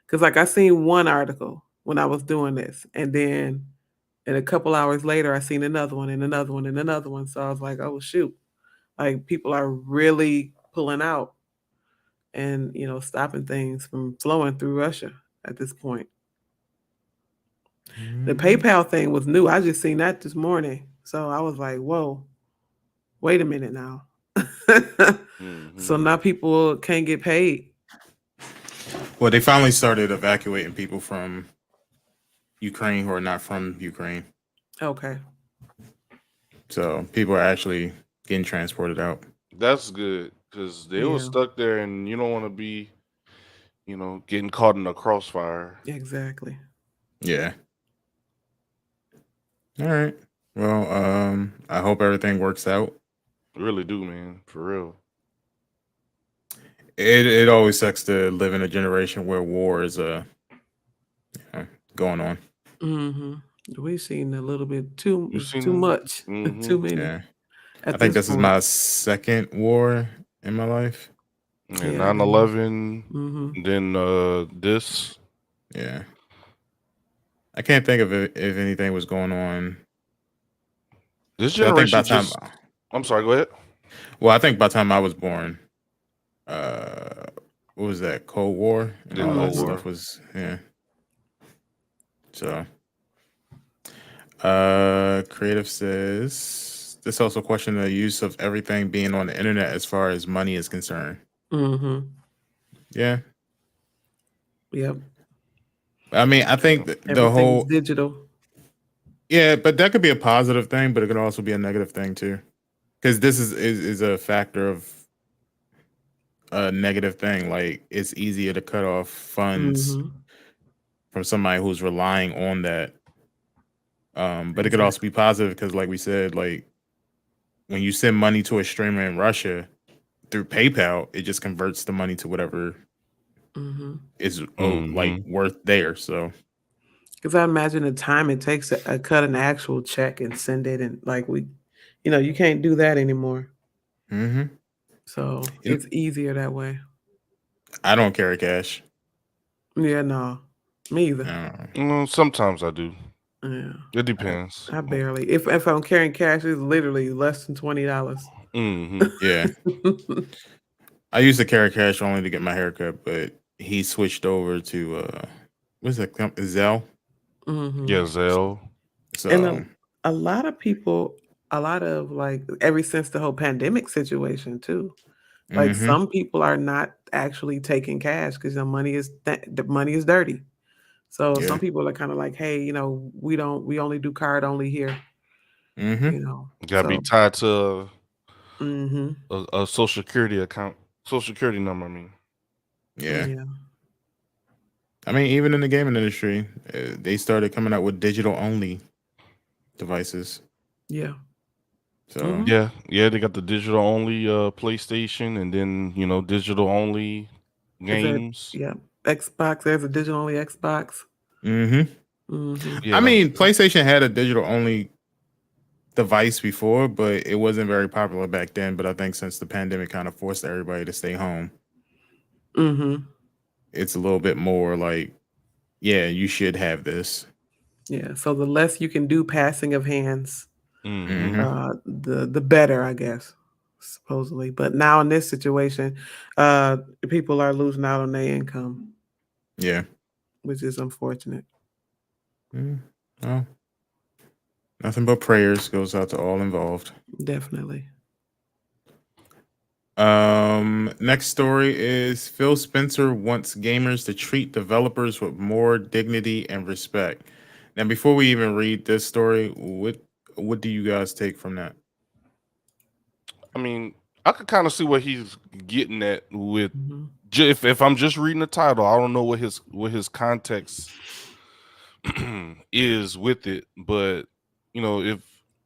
because like I seen one article when I was doing this, and then a couple hours later I seen another one and another one and another one. So I was like, oh shoot, like people are really pulling out and stopping things from flowing through Russia at this point. The PayPal thing was new. I just seen that this morning. So I was like, whoa, wait a minute now. So now people can't get paid. Well, they finally started evacuating people from Ukraine who are not from Ukraine. Okay. So people are actually getting transported out. That's good because they were Yeah. stuck there, and you don't want to be, getting caught in a crossfire. Exactly. Yeah. All right. Well, I hope everything works out. I really do, man. For real. It always sucks to live in a generation where war is going on. Mm-hmm. We've seen a little bit too You seen too them? much, too many. Yeah. At I think this is point. my second war in my life. Yeah, Yeah, 9/11. Mhm. Then this. Yeah. I can't think of if anything was going on. This So I think by generation the time, just. I'm sorry. Go ahead. well, I think by the time I was born, what was that? Cold War and The all that Cold War. stuff was, yeah. So, Creative says this also questioned the use of everything being on the internet as far as money is concerned. Mhm. Yeah. Yep. I mean, I think the Everything's whole, digital. yeah, but that could be a positive thing, but it could also be a negative thing too. Because this is a factor of a negative thing. Like, it's easier to cut off funds Mhm. from somebody who's relying on that. But it could also Exactly. be positive because, like we said, like when you send money to a streamer in Russia through PayPal, it just converts the money to whatever Mhm. is like worth there. So, Because I imagine the time it takes to cut an actual check and send it, and like you can't do that anymore. So it's easier that way. I don't carry cash. Yeah, no, me either. Sometimes I do. Yeah, It depends. I barely. If I'm carrying cash, it's literally less than $20. Yeah. I used to carry cash only to get my haircut, but he switched over to what's that company? Zelle. Mhm. Yeah, Zelle. So And a lot of people, a lot of like ever since the whole pandemic situation too, like some people are not actually taking cash because the money is the money is dirty. So yeah. some people are kind of like, hey, we only do card only here, Gotta be So tied to mhm. a social security account, social security number. I mean, Yeah. Yeah. I mean, even in the gaming industry, they started coming out with digital only devices. Yeah. So yeah, they got the digital only PlayStation, and then digital only Is that games. Xbox? There's a digital only Xbox. I Yeah, mean, PlayStation had a digital only device before, but it wasn't very popular back then. But I think since the pandemic kind of forced everybody to stay home, it's a little bit more like, yeah, you should have this. Yeah. So the less you can do passing of hands, the better, I guess, supposedly. But now in this situation, people are losing out on their income, Yeah. which is unfortunate. Well, nothing but prayers goes out to all involved. Definitely. Next story is Phil Spencer wants gamers to treat developers with more dignity and respect. Now, before we even read this story, what do you guys take from that? I mean, I could kind of see what he's getting at with Mhm. if I'm just reading the title, I don't know what his context is with it, but you know, if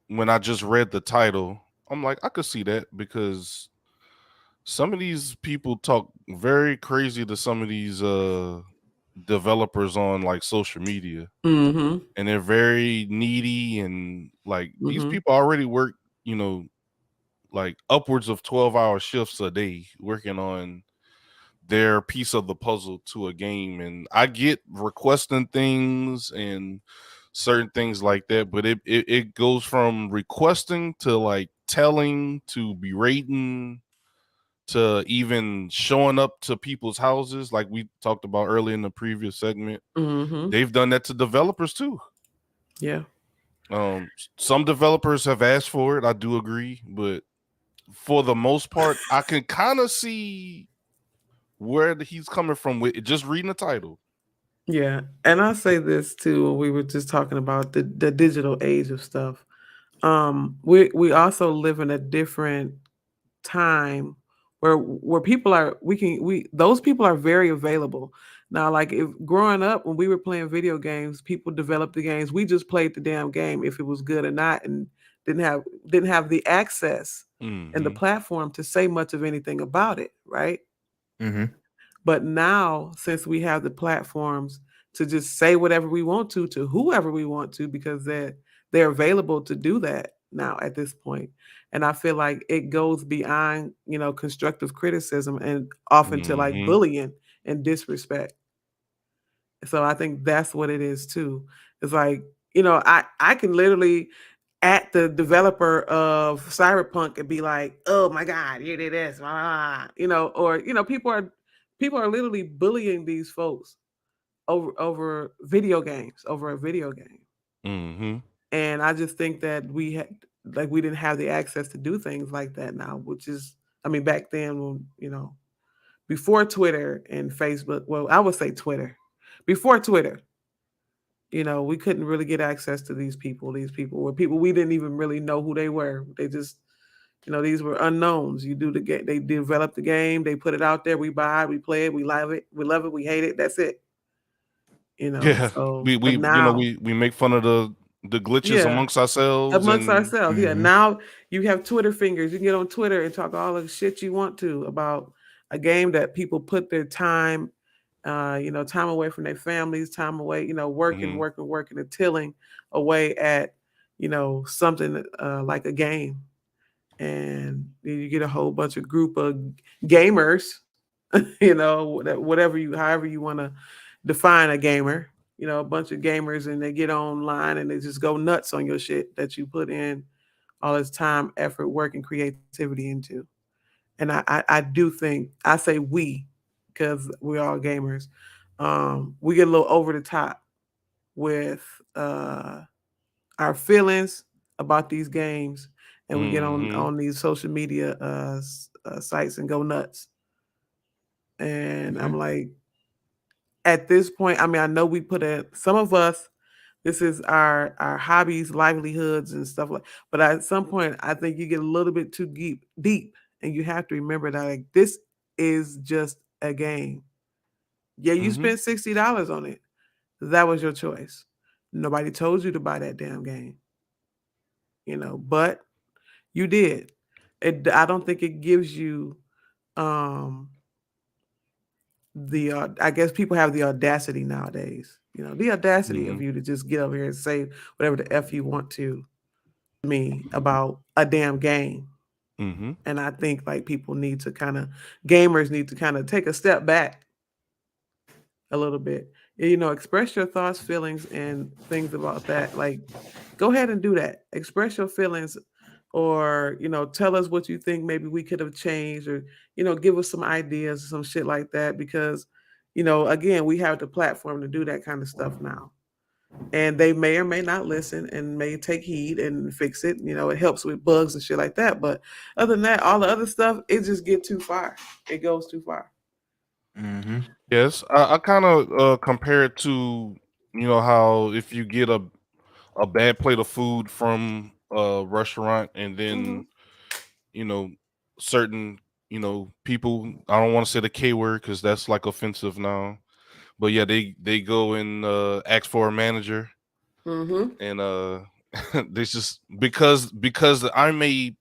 when I just read the title, I'm like, I could see that because some of these people talk very crazy to some of these developers on like social media, Mhm. and they're very needy, and like these Mhm. people already work, you know, like upwards of 12-hour shifts a day working on their piece of the puzzle to a game. And I get requesting things and certain things like that, but it goes from requesting to like telling to berating to even showing up to people's houses, like we talked about earlier in the previous segment. Mhm. They've done that to developers too. Yeah. Some developers have asked for it, I do agree, but for the most part, I can kind of see where he's coming from with it, just reading the title. Yeah. And I say this too when we were just talking about the digital age of stuff. We also live in a different time where people are we those people are very available. Now, like if growing up when we were playing video games, people developed the games. We just played the damn game if it was good or not, and didn't have the access and the Mm-hmm. platform to say much of anything about it, right? Mm-hmm. But now, since we have the platforms to just say whatever we want to whoever we want to, because they're available to do that now at this point. And I feel like it goes beyond, constructive criticism and often to like Mm-hmm. bullying and disrespect. So I think that's what it is too. It's like, I can literally at the developer of Cyberpunk and be like, "Oh my God, you did this," or people are literally bullying these folks over video games, over a video game. Mm-hmm. And I just think that we didn't have the access to do things like that now, which is, I mean, back then when before Twitter and Facebook. Well, I would say Twitter. Before Twitter, we couldn't really get access to these people. These people were people we didn't even really know who they were. They just, these were unknowns. You do the game, they develop the game, they put it out there, we buy it, we play it, we love it, we hate it. That's it. Yeah, So, we but you know now, we make fun of the glitches yeah, amongst ourselves, amongst and ourselves, yeah. Mm-hmm. Now you have Twitter fingers. You can get on Twitter and talk all the shit you want to about a game that people put their time, time away from their families, time away, working, Mhm. working, working, and tilling away at, something like a game. And you get a whole bunch of group of gamers, however you want to define a gamer, a bunch of gamers, and they get online and they just go nuts on your shit that you put in all this time, effort, work, and creativity into. And I do think, I say we, because we're all gamers, we get a little over the top with our feelings about these games, and we get on Mhm. on these social media sites and go nuts. And Okay. I'm like, at this point, I mean, I know we put some of us, this is our hobbies, livelihoods, and stuff like. But at some point, I think you get a little bit too deep, and you have to remember that like this is just a game. Yeah, you Mhm. spent $60 on it. That was your choice. Nobody told you to buy that damn game, but you did. I don't think it gives you um I guess people have the audacity nowadays. The audacity of Mhm. you to just get over here and say whatever the F you want to me about a damn game. Mhm. And I think like gamers need to kind of take a step back a little bit. Express your thoughts, feelings, and things about that. Like, go ahead and do that. Express your feelings, or tell us what you think maybe we could have changed, or give us some ideas, some shit like that. Because again, we have the platform to do that kind of stuff now. and they may or may not listen and may take heed and fix it. You know, it helps with bugs and shit like that. But other than that, all the other stuff, it just get too far. It goes too far. Mm-hmm. Yes, I kind of compare it to, you know, how if you get a bad plate of food from a restaurant and then, you know, certain, you know, people, I don't want to say the K word because that's like offensive now, but yeah, they go and ask for a manager, and they just because I'm a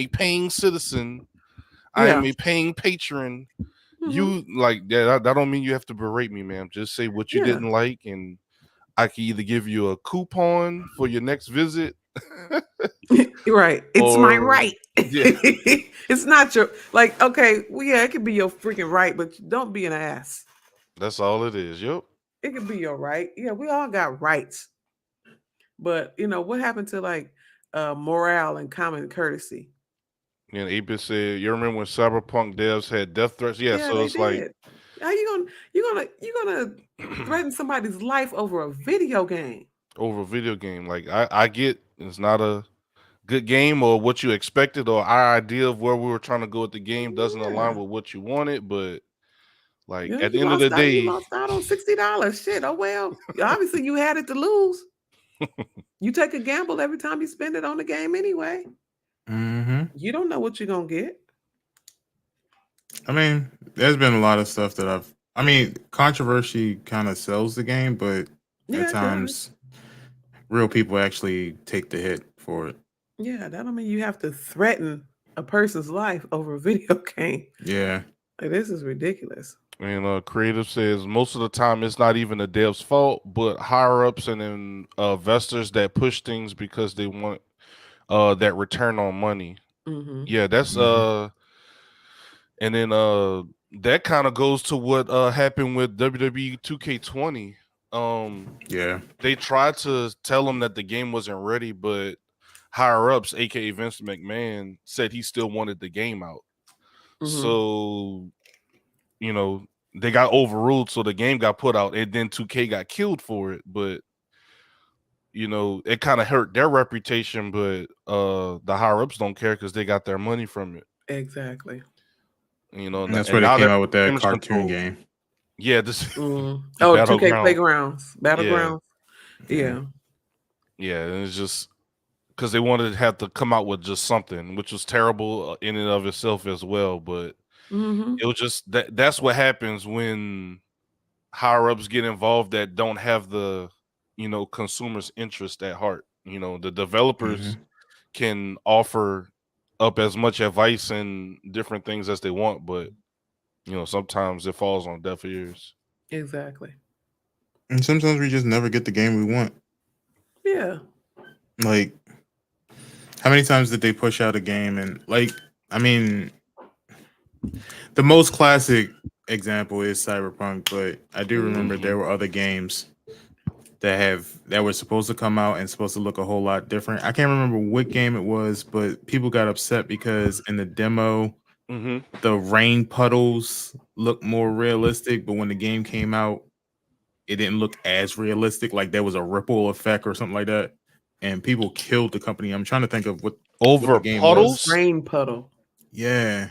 paying citizen, I Yeah. am a paying patron. hmm You like that don't mean you have to berate me, ma'am. Just say what you Yeah. didn't like, and I can either give you a coupon for your next visit, Right. It's my or right. yeah, It's not your like. Okay. Well, yeah, it could be your freaking right, but don't be an ass. that's all it is. Yep. It could be your right. Yeah, we all got rights. But you know what happened to like morale and common courtesy? And Apis said, "You remember when Cyberpunk devs had death threats? Yeah, Yeah, so they it's like did. How you gonna threaten somebody's life over a video game? over a video game. Like I get it's not a good game or what you expected or our idea of where we were trying to go with the game doesn't align Yeah. with what you wanted, but like Yeah, at the end of the you day, lost out on $60. Shit. Oh well. Obviously you had it to lose. You take a gamble every time you spend it on the game anyway. Mm-hmm. You don't know what you're gonna get. I mean, there's been a lot of stuff that I mean, controversy kind of sells the game, but at Yeah, it does. times, real people actually take the hit for it. Yeah, that don't mean you have to threaten a person's life over a video game. Yeah. Like, this is ridiculous. and creative says most of the time it's not even the dev's fault, but higher ups and then investors that push things because they want that return on money. Mm-hmm. Yeah, that's Mm-hmm. and then that kind of goes to what happened with WWE 2K20. Yeah. They tried to tell them that the game wasn't ready, but higher ups, aka Vince McMahon, said he still wanted the game out. Mm-hmm. So, you know, they got overruled, so the game got put out, and then 2K got killed for it. But you know, it kind of hurt their reputation, but the higher ups don't care because they got their money from it. Exactly. You know, And that's why and they now came they're out with that damage cartoon control. game. Yeah, this Oh, 2K Battleground. Playgrounds. Battlegrounds. Yeah. Yeah, and it's just because they wanted to have to come out with just something, which was terrible in and of itself as well. But Mm-hmm. it was just that's what happens when higher ups get involved that don't have the, you know, consumers' interest at heart. You know, the developers Mm-hmm. can offer up as much advice and different things as they want, but you know, sometimes it falls on deaf ears. Exactly. And sometimes we just never get the game we want. Yeah. Like, how many times did they push out a game and like, I mean, the most classic example is Cyberpunk, but I do remember there were other games that were supposed to come out and supposed to look a whole lot different. I can't remember what game it was, but people got upset because in the demo, the rain puddles looked more realistic, but when the game came out, it didn't look as realistic. Like there was a ripple effect or something like that, and people killed the company. I'm trying to think of what Over the game puddles? was. Rain puddle. Yeah,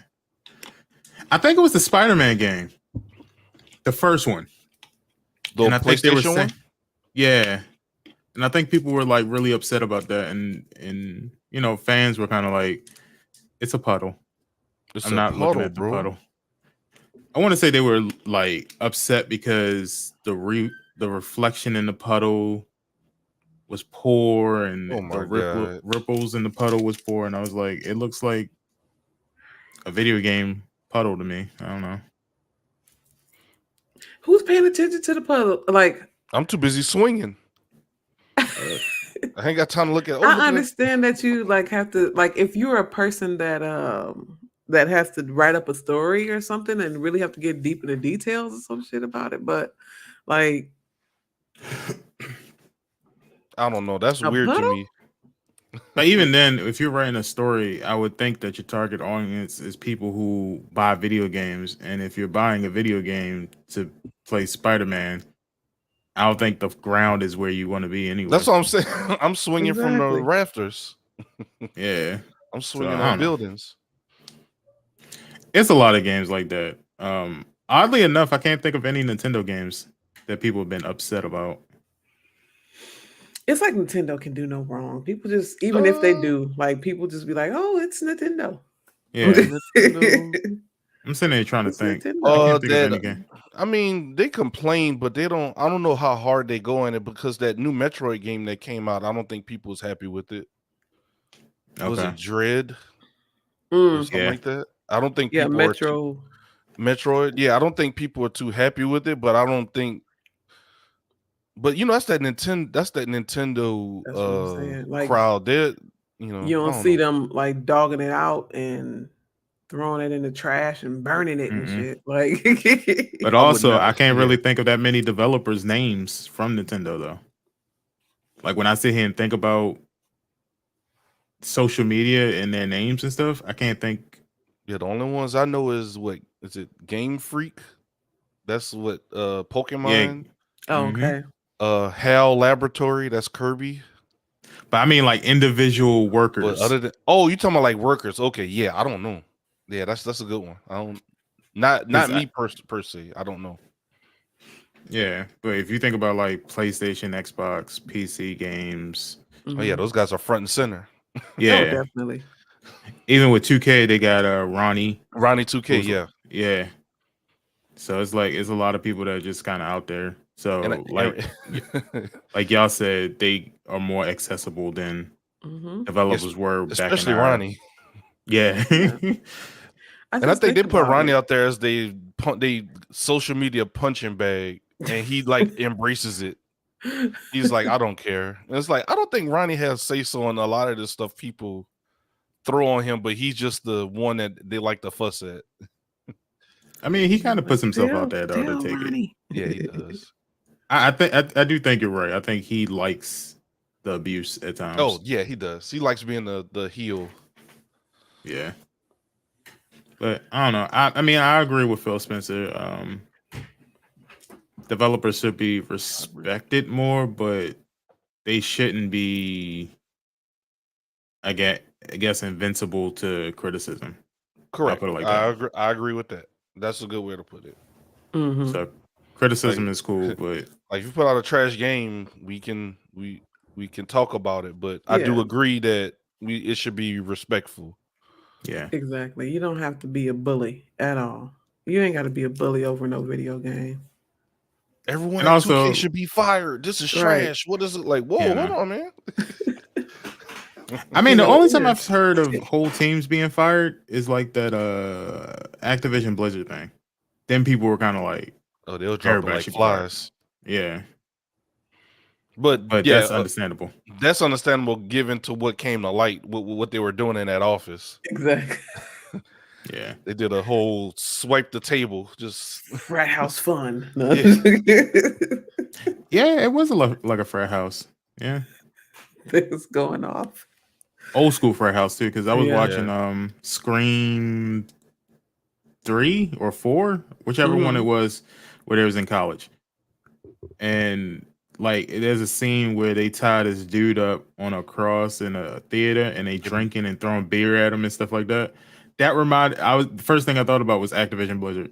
I think it was the Spider-Man game, the first one. The And I think they were PlayStation saying, one? yeah, and I think people were like really upset about that, and you know, fans were kind of like, it's a puddle. It's I'm a not looking puddle, at the bro. puddle. I want to say they were like upset because the reflection in the puddle was poor and Oh the my god. ripples in the puddle was poor, and I was like, it looks like a video game puddle to me. I don't know. Who's paying attention to the puddle? Like, I'm too busy swinging. I ain't got time to look at. Oh, look I at that. understand that you like have to like if you're a person that has to write up a story or something and really have to get deep into details or some shit about it, but like I don't know. That's a weird to puddle? me. But even then, if you're writing a story, I would think that your target audience is people who buy video games, and if you're buying a video game to play Spider-Man, I don't think the ground is where you want to be anyway. That's what I'm saying. I'm swinging from the Exactly. rafters. Yeah. I'm So, swinging I at don't know. buildings. It's a lot of games like that. Oddly enough, I can't think of any Nintendo games that people have been upset about. It's like Nintendo can do no wrong. People just, even if they do, like people just be like, "Oh, it's Nintendo." Yeah. Nintendo. I'm sitting there trying to It's think. I Nintendo. can't think of any game. I mean, they complain, but they don't. I don't know how hard they go in it because that new Metroid game that came out, I don't think people was happy with it. Was Okay. it Dread or something Yeah. like that? I don't think Yeah, people are too, Metro. Metroid. Yeah, I don't think people are too happy with it, but I don't think. But you know, that's that Nintendo. That's that Nintendo That's what I'm saying. Like crowd. They're you know, you I don't don't see know. them like dogging it out and throwing it in the trash and burning it and Mm-mm. shit. Like, But I would also, never I say can't really that. think of that many developers' names from Nintendo though. Like when I sit here and think about social media and their names and stuff, I can't think. Yeah, the only ones I know is what is it? Game Freak. That's what Yeah. Pokemon. oh, hmm okay. HAL Laboratory. That's Kirby. But I mean, like individual But workers. other than you talking about like workers? Okay, yeah, I don't know. Yeah, that's a good one. I don't not 'Cause me per se. I don't know. Yeah, but if you think about like PlayStation, Xbox, PC games, Oh yeah, those guys are front and center. Oh, yeah, definitely. even with 2K, they got Ronnie. Ronnie 2K, who's- yeah. yeah. So it's like it's a lot of people that are just kind of out there. So like y'all said, they are more accessible than developers were back in especially our. Ronnie. Yeah. And I think they put Ronnie out there as they social media punching bag, and he like embraces it. He's like, I don't care. And it's like I don't think Ronnie has say so on a lot of this stuff people throw on him, but he's just the one that they like to fuss at. I mean, he kind of puts himself out there though to Tell take Ronnie. Yeah, he does. I do think you're right. I think he likes the abuse at times. Oh yeah, he does. He likes being the heel. Yeah. But I don't know. I mean, I agree with Phil Spencer. Developers should be respected more, but they shouldn't be, I guess, invincible to criticism. Correct. I'll put it like that. I agree with that. That's a good way to put it. So criticism is cool, but like if you put out a trash game, we can talk about it. But I do agree that it should be respectful. Yeah, exactly. You don't have to be a bully at all. You ain't got to be a bully over no video game. Everyone and at also 2K should be fired. This is trash. What is it like? Whoa, hold on, man. I mean, the only time I've heard of whole teams being fired is like that Activision Blizzard thing. Then people were kind of like, oh, they'll drop it like flies. Yeah. But yeah, that's understandable. That's understandable given to what came to light, what they were doing in that office. Exactly. Yeah. They did a whole swipe the table, just frat house fun. Yeah, it was like a frat house. Yeah. Things going off. Old school frat house too, because I was watching Scream 3 or 4, whichever one it was, where they was in college. And like there's a scene where they tie this dude up on a cross in a theater and they drinking and throwing beer at him and stuff like that. That the first thing I thought about was Activision Blizzard.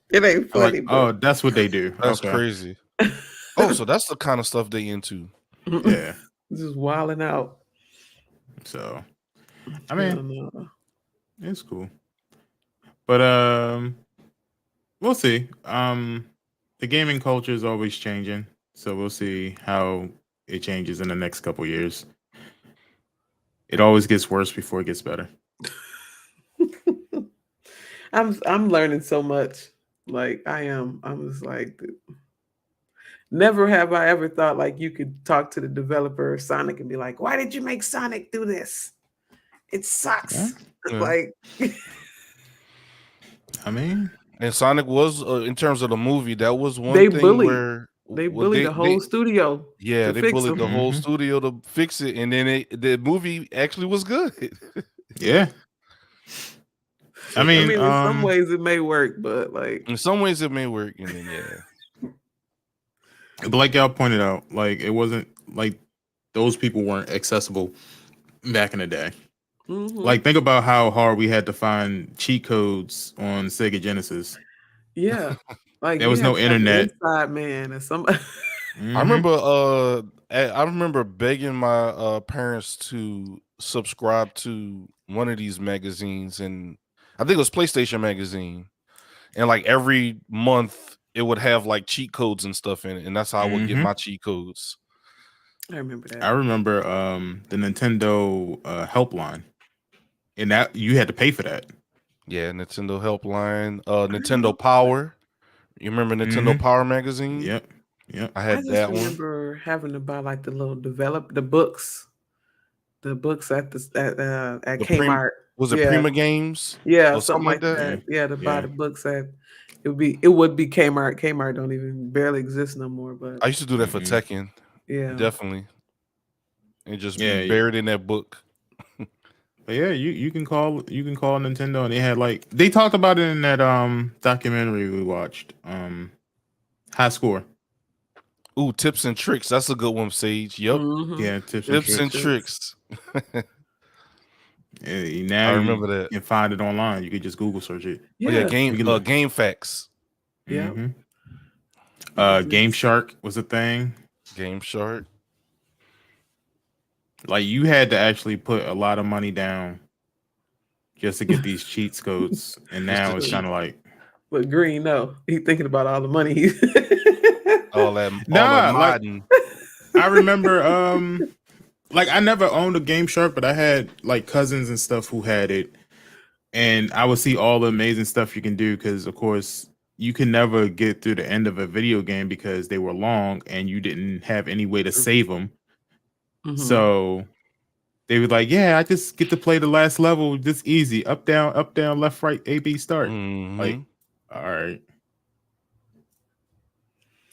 It ain't funny. Like, oh, that's what they do. That's crazy. Oh, so that's the kind of stuff they into. Yeah. Just wilding out. So I mean it's cool. But we'll see. The gaming culture is always changing, so we'll see how it changes in the next couple years. It always gets worse before it gets better. I'm learning so much. Like I am. I'm just like, never have I ever thought like you could talk to the developer of Sonic and be like, "Why did you make Sonic do this? It sucks." Yeah. Like, I mean, and Sonic was in terms of the movie, that was one they thing bullied. where They bullied the whole studio. Yeah, they bullied the whole studio to fix it, and then the movie actually was good. Yeah. I mean, in some ways it may work, but like in some ways it may work, and then But like y'all pointed out, like it wasn't like those people weren't accessible back in the day. Mm-hmm. Like think about how hard we had to find cheat codes on Sega Genesis. Yeah, like There you was had no to have an internet. inside man or somebody. I remember begging my parents to subscribe to one of these magazines, and I think it was PlayStation Magazine, and like every month it would have like cheat codes and stuff in it, and that's how I would get my cheat codes. I remember that. I remember the Nintendo helpline, and that you had to pay for that. Yeah, Nintendo Helpline, Nintendo Power. You remember Nintendo Power magazine? Yep. I I had just that one. remember having to buy like the little the books at Kmart. Was it Yeah, Prima Games? yeah, Or something something like like that? that. Yeah, to buy Yeah. the books at it would be Kmart. Kmart don't even barely exist no more. But I used to do that for Tekken, yeah, definitely, and just be Yeah, buried in that book. But yeah, you can call Nintendo, and they had like they talked about it in that documentary we watched, High Score. Ooh, tips and tricks. That's a good one, Sage. Yep. mm-hmm. Yeah, tips Tips and and tricks. tricks. Now I you remember that. can find it online. You could just Google search it. Oh yeah, Yeah, Game Facts. yeah. Game Shark was a thing. Game Shark. Like you had to actually put a lot of money down just to get these cheats codes, and now it's kind of like. But Green, no, he thinking about all the money. all that Nah, like modding. I remember, like I never owned a Game Shark, but I had like cousins and stuff who had it, and I would see all the amazing stuff you can do because, of course, you can never get through the end of a video game because they were long and you didn't have any way to save them. So they were like, "Yeah, I just get to play the last level, just easy, up, down, left, right, A, B, start." Like, all right.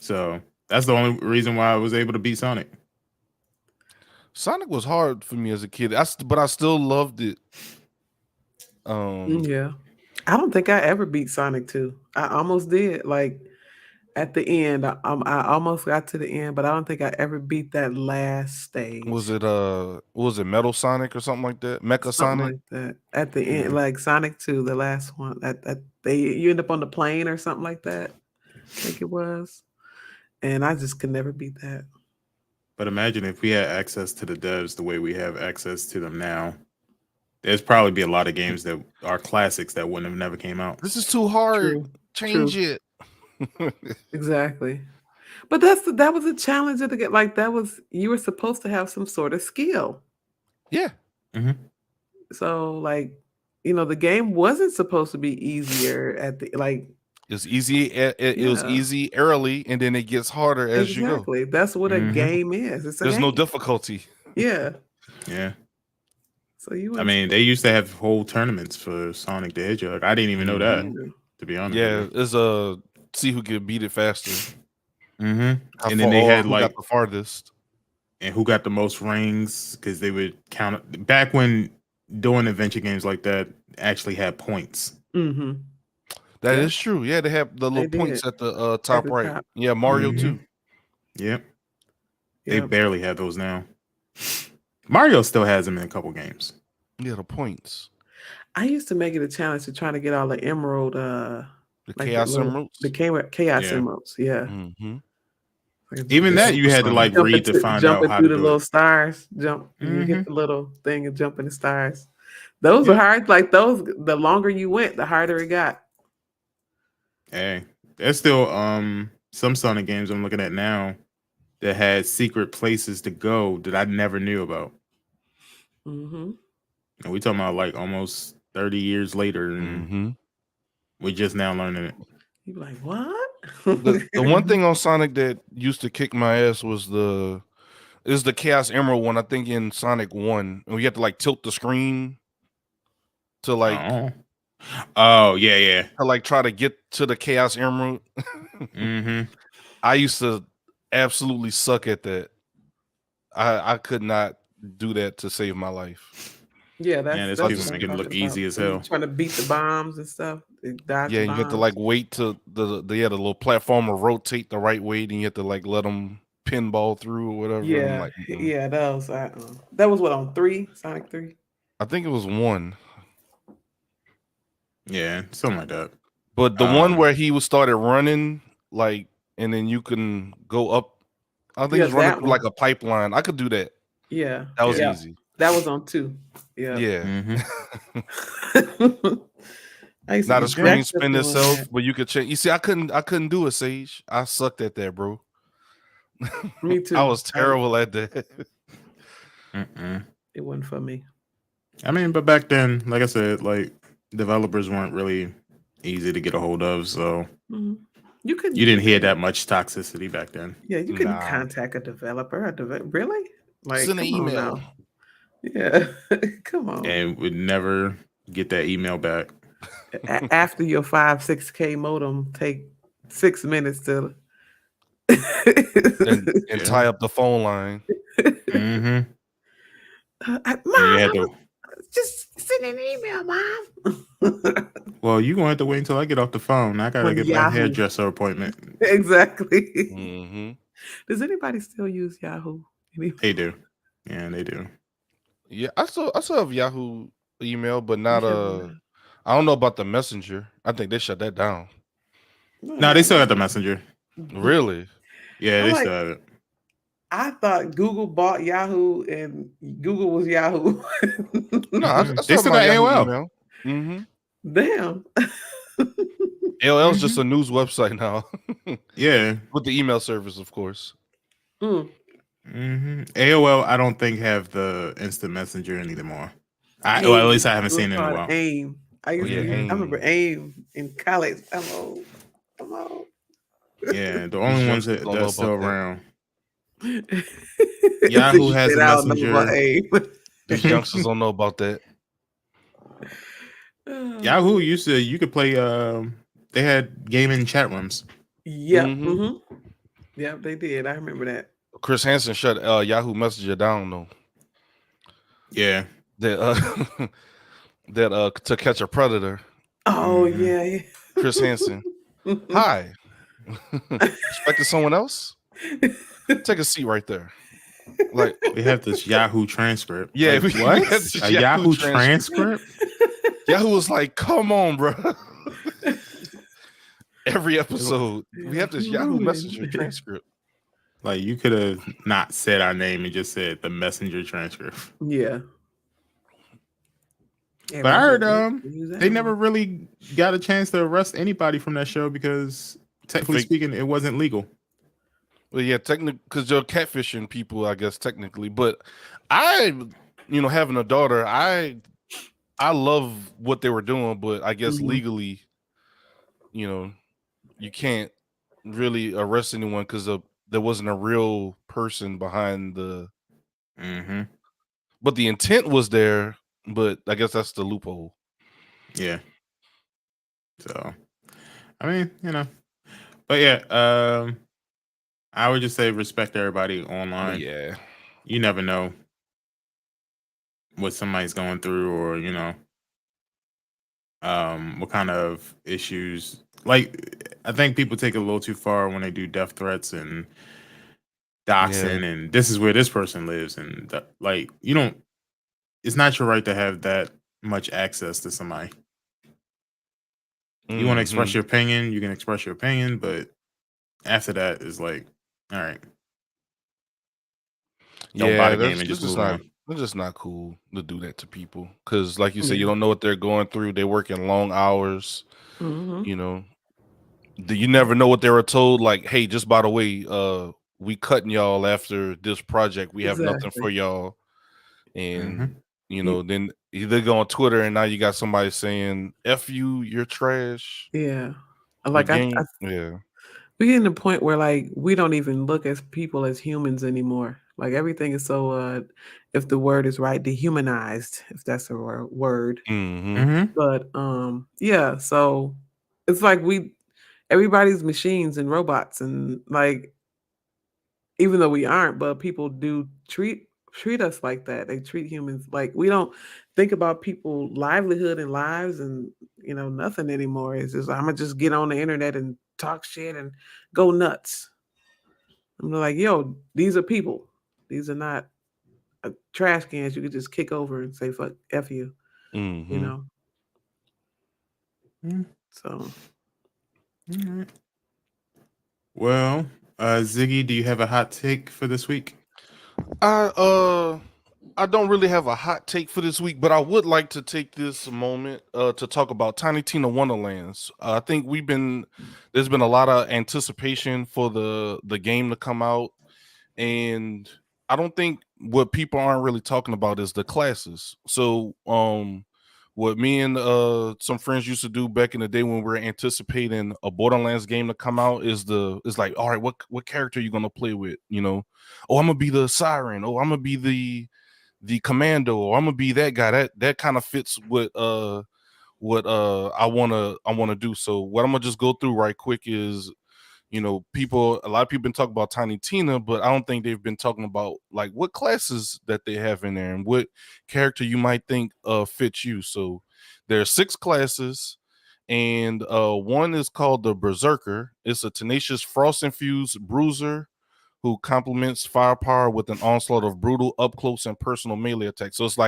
So that's the only reason why I was able to beat Sonic. Sonic was hard for me as a kid, but I still loved it. Yeah, I don't think I ever beat Sonic 2. I almost did. Like at the end, I almost got to the end, but I don't think I ever beat that last stage. Was it Metal Sonic or something like that? Mecha Something Sonic? like that. At the end, like Sonic 2, the last one. You end up on the plane or something like that. I think it was. And I just could never beat that. But imagine if we had access to the devs the way we have access to them now. There's probably be a lot of games that are classics that wouldn't have never came out. This is too hard. True. Change it. Exactly. But that was a challenge to get. Like you were supposed to have some sort of skill. Yeah. So like, the game wasn't supposed to be easier at the like. It's easy. It was easy early, and then it gets harder as you go. Exactly. That's what a game is. There's no difficulty. Yeah. Yeah. So I mean, they used to have whole tournaments for Sonic the Hedgehog. I didn't even know that, to be honest. Yeah, it's see who can beat it faster. And then they had who like got the farthest and who got the most rings because they would count it back when doing adventure games like that actually had points. That is true. Yeah, they have the little points at the top the right. top. Yeah, Mario too. Yep. They barely have those now. Mario still has them in a couple games. Yeah, the points. I used to make it a challenge to try to get all the emerald the chaos emeralds. The chaos emeralds, yeah. Even that you had to like read to find out how to do the little stars. You hit the little thing and jump in the stars. Those were hard. Like those, the longer you went, the harder it got. Hey, there's still some Sonic games I'm looking at now that had secret places to go that I never knew about. And we talking about like almost 30 years later, and we're just now learning it. You're like, what? the one thing on Sonic that used to kick my ass was the Chaos Emerald one. I think in Sonic 1, and we had to like tilt the screen to like to like try to get to the Chaos Emerald. I used to absolutely suck at that. I could not do that to save my life. Yeah, that's people make it look easy as hell. Trying to beat the bombs and stuff. dodge Yeah, you have to bombs. like wait to the little platform will rotate the right way, and you have to like let them pinball through or whatever. I'm Yeah, like, yeah, that was what on 3, Sonic 3. I think it was 1, Yeah, something like that. but the one where he was started running like, and then you can go up. I think Yeah, he's running that through one. like a pipeline. I could do that. Yeah, That was Yeah. easy. that was on 2. Yeah. Yeah. I used to Not be a screen jacked up spin doing itself, that. but you could change. You see, I couldn't do it, Sage. I sucked at that, bro. Me too. I was terrible at that. It wasn't for me. I mean, but back then, like I said, like developers weren't really easy to get a hold of, so You didn't hear that much toxicity back then. Yeah, you couldn't Nah. contact a developer. Really? Like, Send an come on email. now. Yeah, come on. And would never get that email back. After your 5-6K modem take 6 minutes to and tie up the phone line. Mm-hmm. Mom, You had to. just send an email, Mom. Well, you gonna have to wait until I get off the phone. I gotta On get my Yahoo. hairdresser appointment. Exactly. Mm-hmm. Does anybody still use Yahoo? They do. Yeah, they do. Yeah, I still have Yahoo email, but not I don't know about the Messenger. I think they shut that down. No, they still got the messenger. Really? Yeah, I'm they like, still have it. I thought Google bought Yahoo and Google was Yahoo. No, I They still have still my got Yahoo AOL. email. Mm-hmm. Damn. AOL is just a news website now. Yeah. With the email service, of course. AOL, I don't think have the instant messenger anymore. AIM. Well, at least I haven't It was seen it in a called while. AIM. I remember AIM in college. Come on. Yeah, the only ones youngsters don't know that's still about that. around. Yahoo has a I don't know messenger. about AIM. These youngsters don't know about that. Yahoo you could play. They had gaming chat rooms. Yep. Mhm. Yep, they did. I remember that. Chris Hansen shut Yahoo Messenger down though. Yeah. That To Catch a Predator. Oh yeah. Chris Hansen. Hi. Expected someone else? Take a seat right there. Like we have this Yahoo transcript. Yeah, like, we what? had this A Yahoo transcript? Yahoo was like, come on, bro. Every episode, we have this Yahoo Messenger transcript. Like you could have not said our name and just said the messenger transcript. Yeah. But I heard they never really got a chance to arrest anybody from that show because technically speaking, it wasn't legal. Well, yeah, technically, because you're catfishing people, I guess technically. But I, having a daughter, I love what they were doing, but I guess legally, you can't really arrest anyone because there wasn't a real person behind the. But the intent was there, but I guess that's the loophole. Yeah. So, I mean, but yeah, I would just say respect everybody online. Yeah. You never know what somebody's going through or, what kind of issues. Like, I think people take it a little too far when they do death threats and doxing and this is where this person lives. And it's not your right to have that much access to somebody. You want to express your opinion, you can express your opinion, but after that is like, all right. Don't buy the game and just move on. It's just not cool to do that to people because, like you said, you don't know what they're going through. They're working long hours. You never know what they were told. Like, hey, just by the way, we cutting y'all after this project. We have nothing for y'all, and then they go on Twitter and now you got somebody saying "F you, you're trash." Yeah, like we're getting to the point where like we don't even look at people as humans anymore. Like everything is so if the word is right, dehumanized, if that's a word. But yeah, so it's like everybody's machines and robots and like even though we aren't, but people do treat us like that. They treat humans like we don't think about people's livelihood and lives and nothing anymore. It's just I'm gonna just get on the internet and talk shit and go nuts. I'm like, yo, these are people. These are not trash cans you could just kick over and say fuck F you. Mm-hmm. So Alright. Well, Ziggy, do you have a hot take for this week? I don't really have a hot take for this week, but I would like to take this moment to talk about Tiny Tina Wonderlands. I think there's been a lot of anticipation for the game to come out, and I don't think what people aren't really talking about is the classes. So what me and some friends used to do back in the day when we were anticipating a Borderlands game to come out is like, all right, what character are you gonna play with? Oh, I'm gonna be the Siren. Oh, I'm gonna be the Commando. Or I'm gonna be that guy. That kind of fits what I wanna do. So what I'm gonna just go through right quick is, a lot of people been talking about Tiny Tina, but I don't think they've been talking about like what classes that they have in there and what character you might think fits you. So there are 6 classes, and one is called the Berserker. It's a tenacious frost-infused bruiser who complements firepower with an onslaught of brutal up close and personal melee attacks. So it's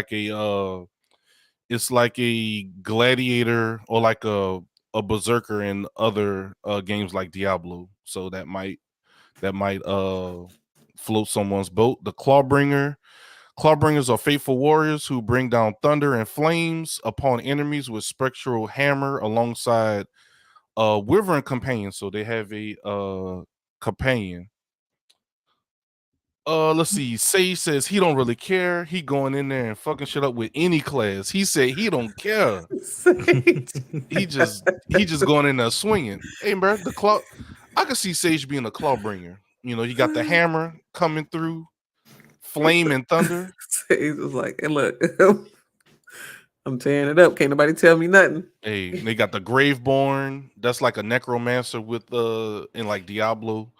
like a gladiator or like a berserker in other games like Diablo. So that might float someone's boat. The Clawbringers are faithful warriors who bring down thunder and flames upon enemies with spectral hammer alongside wyvern companion. So they have a companion. Let's see. Sage says he don't really care. He going in there and fucking shit up with any class. He said he don't care. He just going in there swinging. Hey, bro, I can see Sage being a clawbringer. You got the hammer coming through, flame and thunder. Sage was like, hey, look, I'm tearing it up. Can't nobody tell me nothing. Hey, they got the Graveborn. That's like a necromancer with in like Diablo.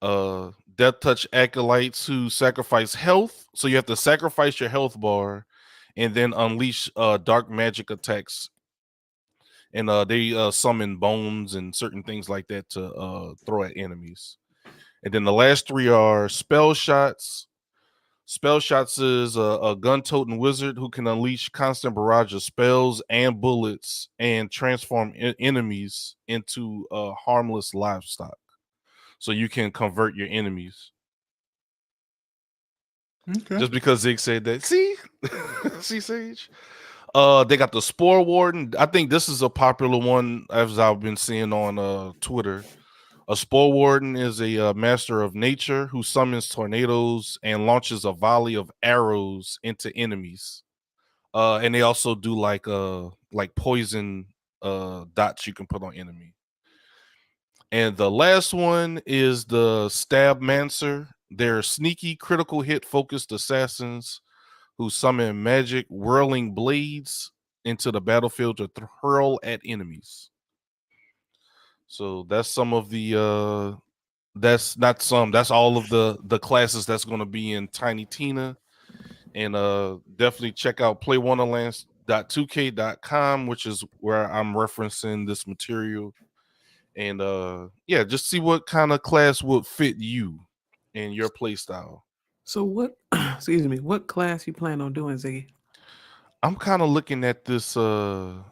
Death Touch acolytes who sacrifice health. So you have to sacrifice your health bar and then unleash dark magic attacks. And they summon bones and certain things like that to throw at enemies. And then the last 3 are spell shots. Spell shots is a gun-toting wizard who can unleash constant barrage of spells and bullets and transform enemies into harmless livestock. So you can convert your enemies. Okay. Just because Zig said that. See? See, Sage? They got the Spore Warden. I think this is a popular one as I've been seeing on Twitter. A Spore Warden is a master of nature who summons tornadoes and launches a volley of arrows into enemies. And they also do like poison dots you can put on enemy. And the last one is the Stab Mancer. They're sneaky, critical hit focused assassins who summon magic whirling blades into the battlefield to hurl at enemies. So that's some of the that's all of the classes that's going to be in Tiny Tina. And definitely check out playwonderlands.2k.com, which is where I'm referencing this material. And yeah, just see what kind of class would fit you and your play style. So what what class you plan on doing, Ziggy? I'm kind of looking at this I'm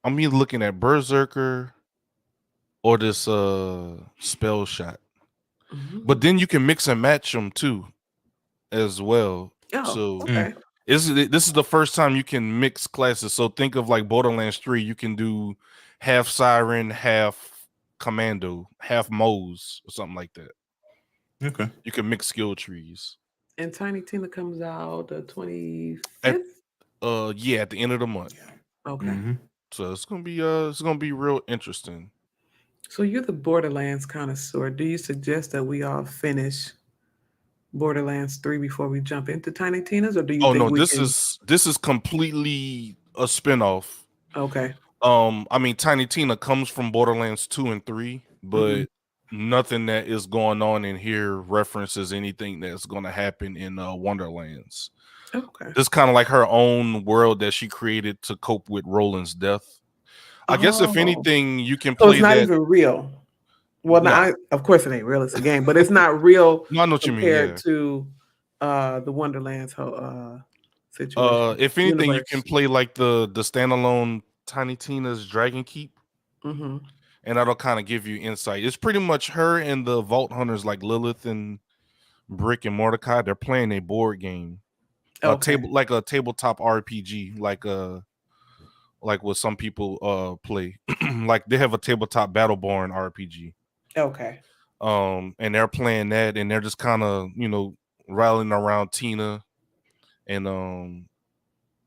either looking at Berserker or this spell shot. But then you can mix and match them too as well. So okay. this is the first time you can mix classes. So think of like Borderlands 3, you can do half Siren, half Commando, half Moze, or something like that. Okay. You can mix skill trees. And Tiny Tina comes out the 25th? Yeah, at the end of the month. Okay. Mm-hmm. So it's gonna be real interesting. So you're the Borderlands connoisseur. Do you suggest that we all finish Borderlands 3 before we jump into Tiny Tina's, or do you think this is completely a spinoff. Okay. I mean, Tiny Tina comes from Borderlands 2 and 3, but nothing that is going on in here references anything that's going to happen in Wonderlands. Okay. It's kind of like her own world that she created to cope with Roland's death. I guess if Oh. anything, you can So play it's not that. even real. Well, No. of course it ain't real. It's a game, but it's not real No, I know what you mean. compared Yeah. to the Wonderlands situation. If anything, you can Universe. play like the standalone Tiny Tina's Dragon Keep, Mm-hmm. and that'll kind of give you insight. It's pretty much her and the Vault Hunters, like Lilith and Brick and Mordecai. They're playing a board game, a tabletop RPG, like what some people play. Like they have a tabletop Battleborn RPG. Okay. And they're playing that, and they're just kind of rallying around Tina, and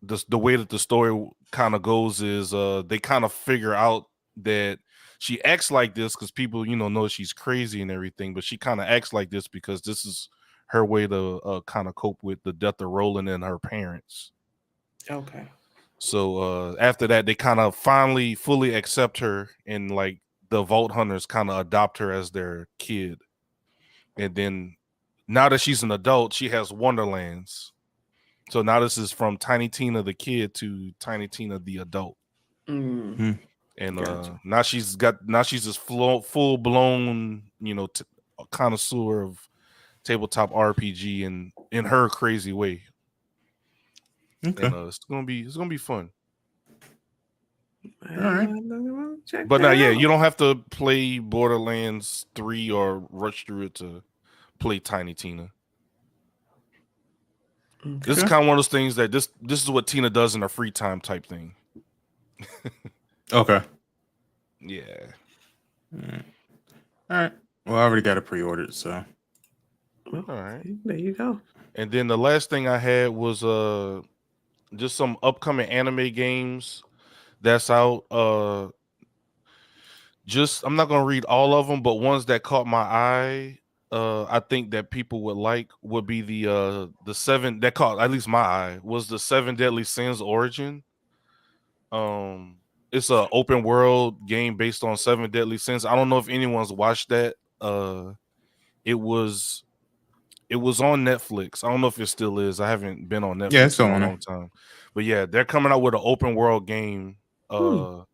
the way that the story kind of goes is they kind of figure out that she acts like this because people know she's crazy and everything, but she kind of acts like this because this is her way to kind of cope with the death of Roland and her parents. Okay. So after that, they kind of finally fully accept her, and like the Vault Hunters kind of adopt her as their kid. And then now that she's an adult, she has Wonderlands. So now this is from Tiny Tina the kid to Tiny Tina the adult. Mm. And Gotcha. now she's this full blown connoisseur of tabletop RPG and in her crazy way. Okay. And it's gonna be fun. All right. But now, yeah, you don't have to play Borderlands 3 or rush through it to play Tiny Tina. Okay. This is kind of one of those things that this is what Tina does in her free time type thing. Okay. Yeah. All right. Well, I already got it pre-ordered, so. Well, all right. There you go. And then the last thing I had was just some upcoming anime games that's out. I'm not gonna read all of them, but ones that caught my eye, I think that people would be the 7 that caught at least my eye was the 7 Deadly Sins Origin. It's a open world game based on 7 Deadly Sins. I don't know if anyone's watched that. It was on Netflix. I don't know if it still is. I haven't been on Netflix in a long time. But yeah, they're coming out with an open world game for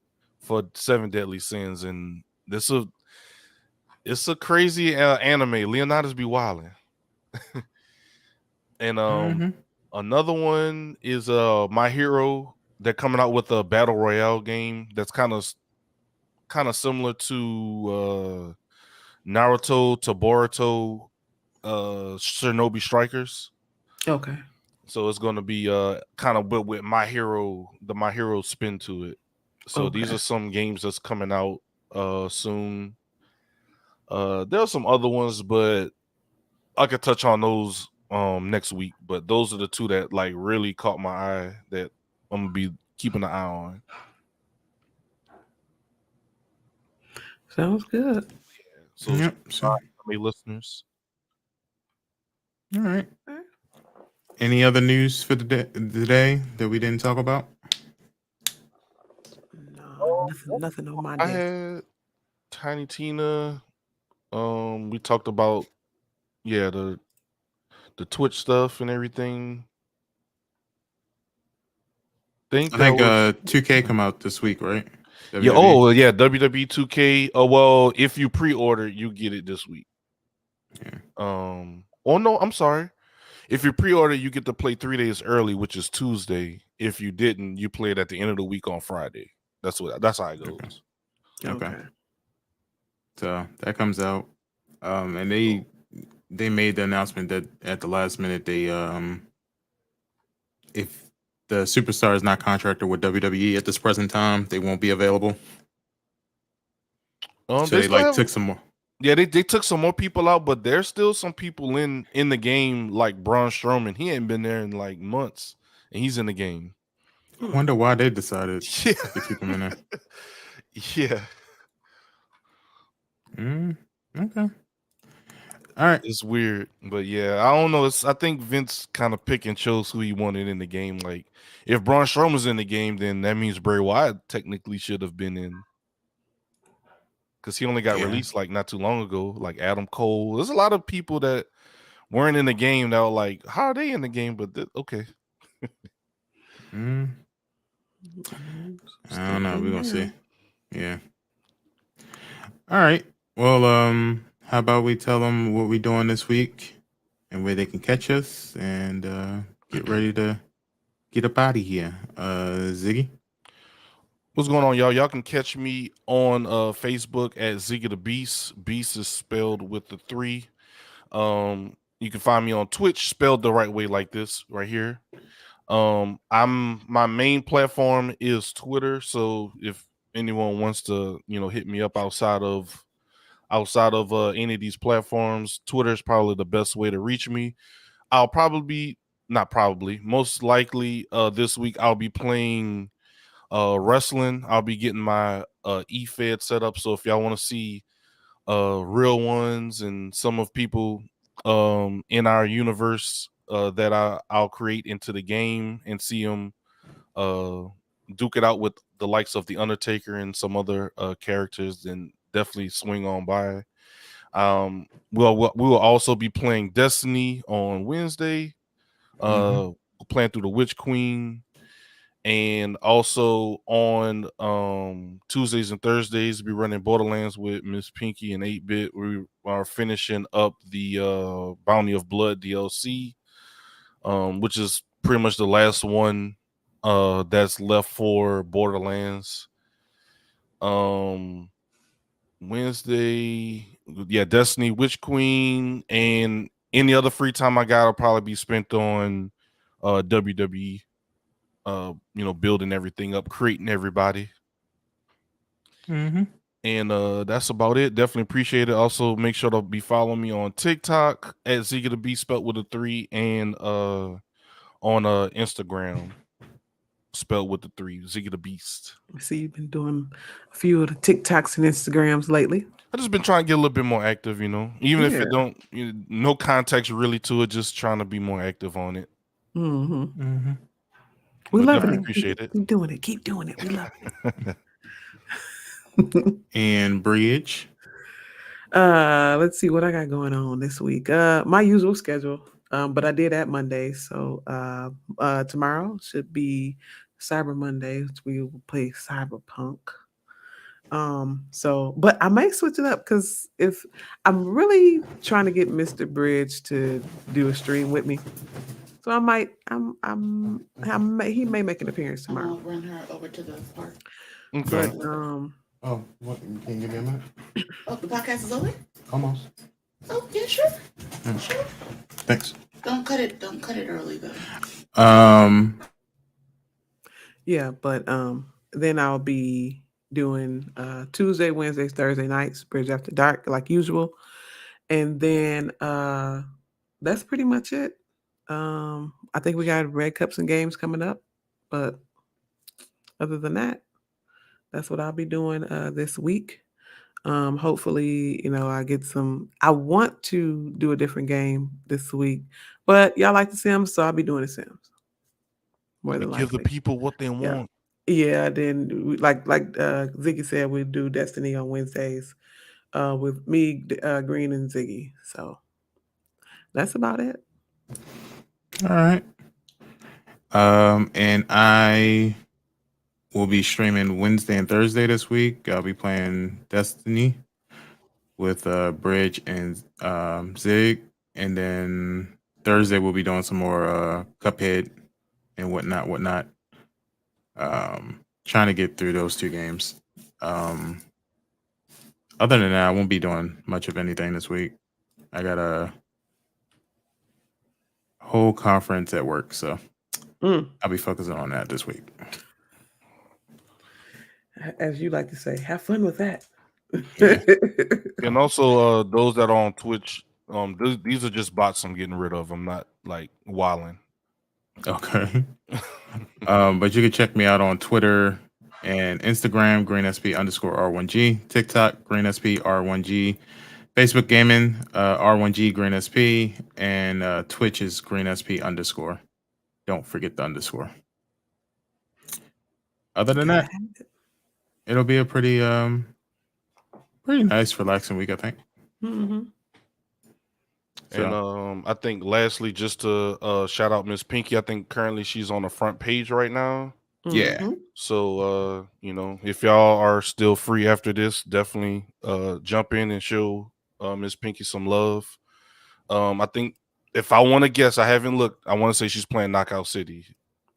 7 Deadly Sins, and it's a crazy anime. Leonidas be wilding. And another one is My Hero. They're coming out with a battle royale game that's kind of similar to Naruto to Boruto, Shinobi Strikers. Okay. So it's going to be kind of but with the My Hero spin to it. So these are some games that's coming out soon. There are some other ones, but I could touch on those next week. But those are the 2 that like really caught my eye that I'm gonna be keeping an eye on. Sounds good. So, listeners. All right. Any other news for today that we didn't talk about? No, nothing on my I desk. had Tiny Tina. We talked about the Twitch stuff and everything. I think 2K come out this week, right? WWE. Yeah. WWE 2K. Well, if you pre-order, you get it this week. Yeah. Oh no, I'm sorry. If you pre-order, you get to play 3 days early, which is Tuesday. If you didn't, you play it at the end of the week on Friday. That's how it goes. Okay. So that comes out, and they made the announcement that at the last minute they if the superstar is not contracted with WWE at this present time, they won't be available. So they took some more. Yeah, they took some more people out, but there's still some people in the game like Braun Strowman. He ain't been there in like months, and he's in the game. I wonder why they decided to keep him in there. Yeah. Okay. All right. It's weird, but yeah, I don't know. I think Vince kind of pick and chose who he wanted in the game. Like, if Braun Strowman's in the game, then that means Bray Wyatt technically should have been in. Because he only got released like not too long ago, like Adam Cole. There's a lot of people that weren't in the game that were like, how are they in the game? But okay. I don't know. We're gonna see. Yeah. All right. Well, how about we tell them what we're doing this week and where they can catch us and get ready to get up out of here. Ziggy? What's going on, y'all? Y'all can catch me on Facebook at Ziggy The Beast. Beast is spelled with the 3. You can find me on Twitch, spelled the right way, like this right here. My main platform is Twitter, so if anyone wants to, hit me up outside of any of these platforms, Twitter is probably the best way to reach me. I'll probably not probably, most likely this week I'll be playing wrestling. I'll be getting my e-fed set up, so if y'all want to see real ones and some of people in our universe that I'll create into the game and see them duke it out with the likes of the Undertaker and some other characters, then definitely swing on by. We will also be playing Destiny on Wednesday, playing through the Witch Queen, and also on Tuesdays and Thursdays we'll be running Borderlands with Miss Pinky and 8-Bit. We are finishing up the Bounty of Blood DLC, which is pretty much the last one that's left for Borderlands. Wednesday, yeah, Destiny, Witch Queen, and any other free time I got will probably be spent on WWE, building everything up, creating everybody. And that's about it. Definitely appreciate it. Also, make sure to be following me on TikTok at Ziggy The Beast, spelled with a 3, and on Instagram, spelled with the 3, Ziggy The Beast. I see you've been doing a few of the TikToks and Instagrams lately. I just been trying to get a little bit more active, even if it don't, no context really to it, just trying to be more active on it. We love it. Appreciate it. Keep doing it. Keep doing it. We love it. And Bridge? Let's see what I got going on this week. My usual schedule. But I did at Monday. So tomorrow should be Cyber Monday, which we will play Cyberpunk. But I might switch it up because if I'm really trying to get Mr. Bridge to do a stream with me. So I might he may make an appearance tomorrow. I'll run her over to the park. Okay. But, what? Can you give me a minute? Oh, the podcast is over? Almost. Oh, yeah, sure. Sure. Thanks. Don't cut it early though. Yeah, but then I'll be doing Tuesday, Wednesdays, Thursday nights, Bridge After Dark, like usual. And then that's pretty much it. I think we got Red Cups and games coming up, but other than that, that's what I'll be doing this week. Hopefully, I want to do a different game this week, but y'all like the Sims, so I'll be doing the Sims. More than likely. Give the people what they want. Yeah, then like Ziggy said, we do Destiny on Wednesdays with me, Green, and Ziggy. So that's about it. All right. And I will be streaming Wednesday and Thursday this week. I'll be playing Destiny with Bridge and Zig. And then Thursday we'll be doing some more Cuphead and whatnot. Trying to get through those 2 games. Other than that, I won't be doing much of anything this week. I got a whole conference at work, so I'll be focusing on that this week. As you like to say, have fun with that. Yeah. And also those that are on Twitch, these are just bots I'm getting rid of. I'm not like wilding. Okay. But you can check me out on Twitter and Instagram, GreenSP_R1G, TikTok, GreenSPR1G, Facebook Gaming, R1G GreenSP, and Twitch is GreenSP_. Don't forget the underscore. Other than that, it'll be a pretty nice, relaxing week, I think. And I think lastly, just to shout out Miss Pinky, I think currently she's on the front page right now. Yeah. Mhm. So if y'all are still free after this, definitely jump in and show Miss Pinky some love. I think if I want to guess, I haven't looked. I want to say she's playing Knockout City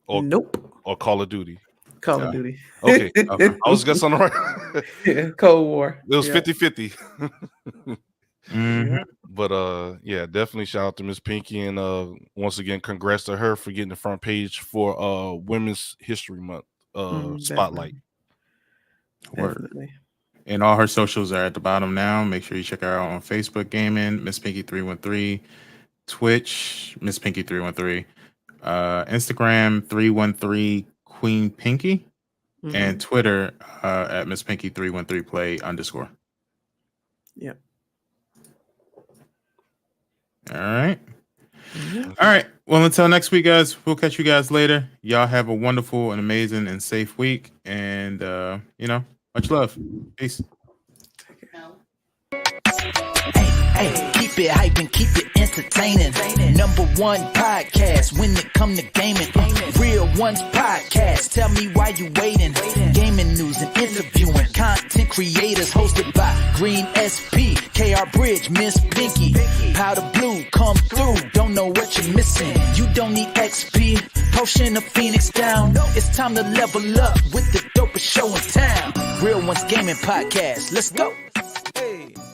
or Nope. Call of Duty. Call Yeah. of Duty. Okay. Okay. I was guessing on the right. Yeah, Cold War. It was Yeah. 50-50. Mhm. But yeah, definitely shout out to Miss Pinky, and once again, congrats to her for getting the front page for Women's History Month spotlight. Word. Definitely. And all her socials are at the bottom now. Make sure you check her out on Facebook Gaming, Miss Pinky 313, Twitch, Miss Pinky 313, Instagram 313 Queen Pinky, and Twitter at Miss Pinky 313 Play _. Yep. All right. Mhm. All right. Well, until next week, guys, we'll catch you guys later. Y'all have a wonderful and amazing and safe week. And, much love. Peace. No. Hey, keep it hype and keep it entertaining. #1 podcast when it come to gaming. Real Ones podcast. Tell me why you waiting. Gaming news and interviewing content creators hosted by Greensp, KR Bridge, Miss Pinky, Pawdablu, come through. Don't know what you're missing. You don't need XP. Potion of Phoenix down. It's time to level up with the dopest show in town. Real Ones Gaming podcast. Let's go.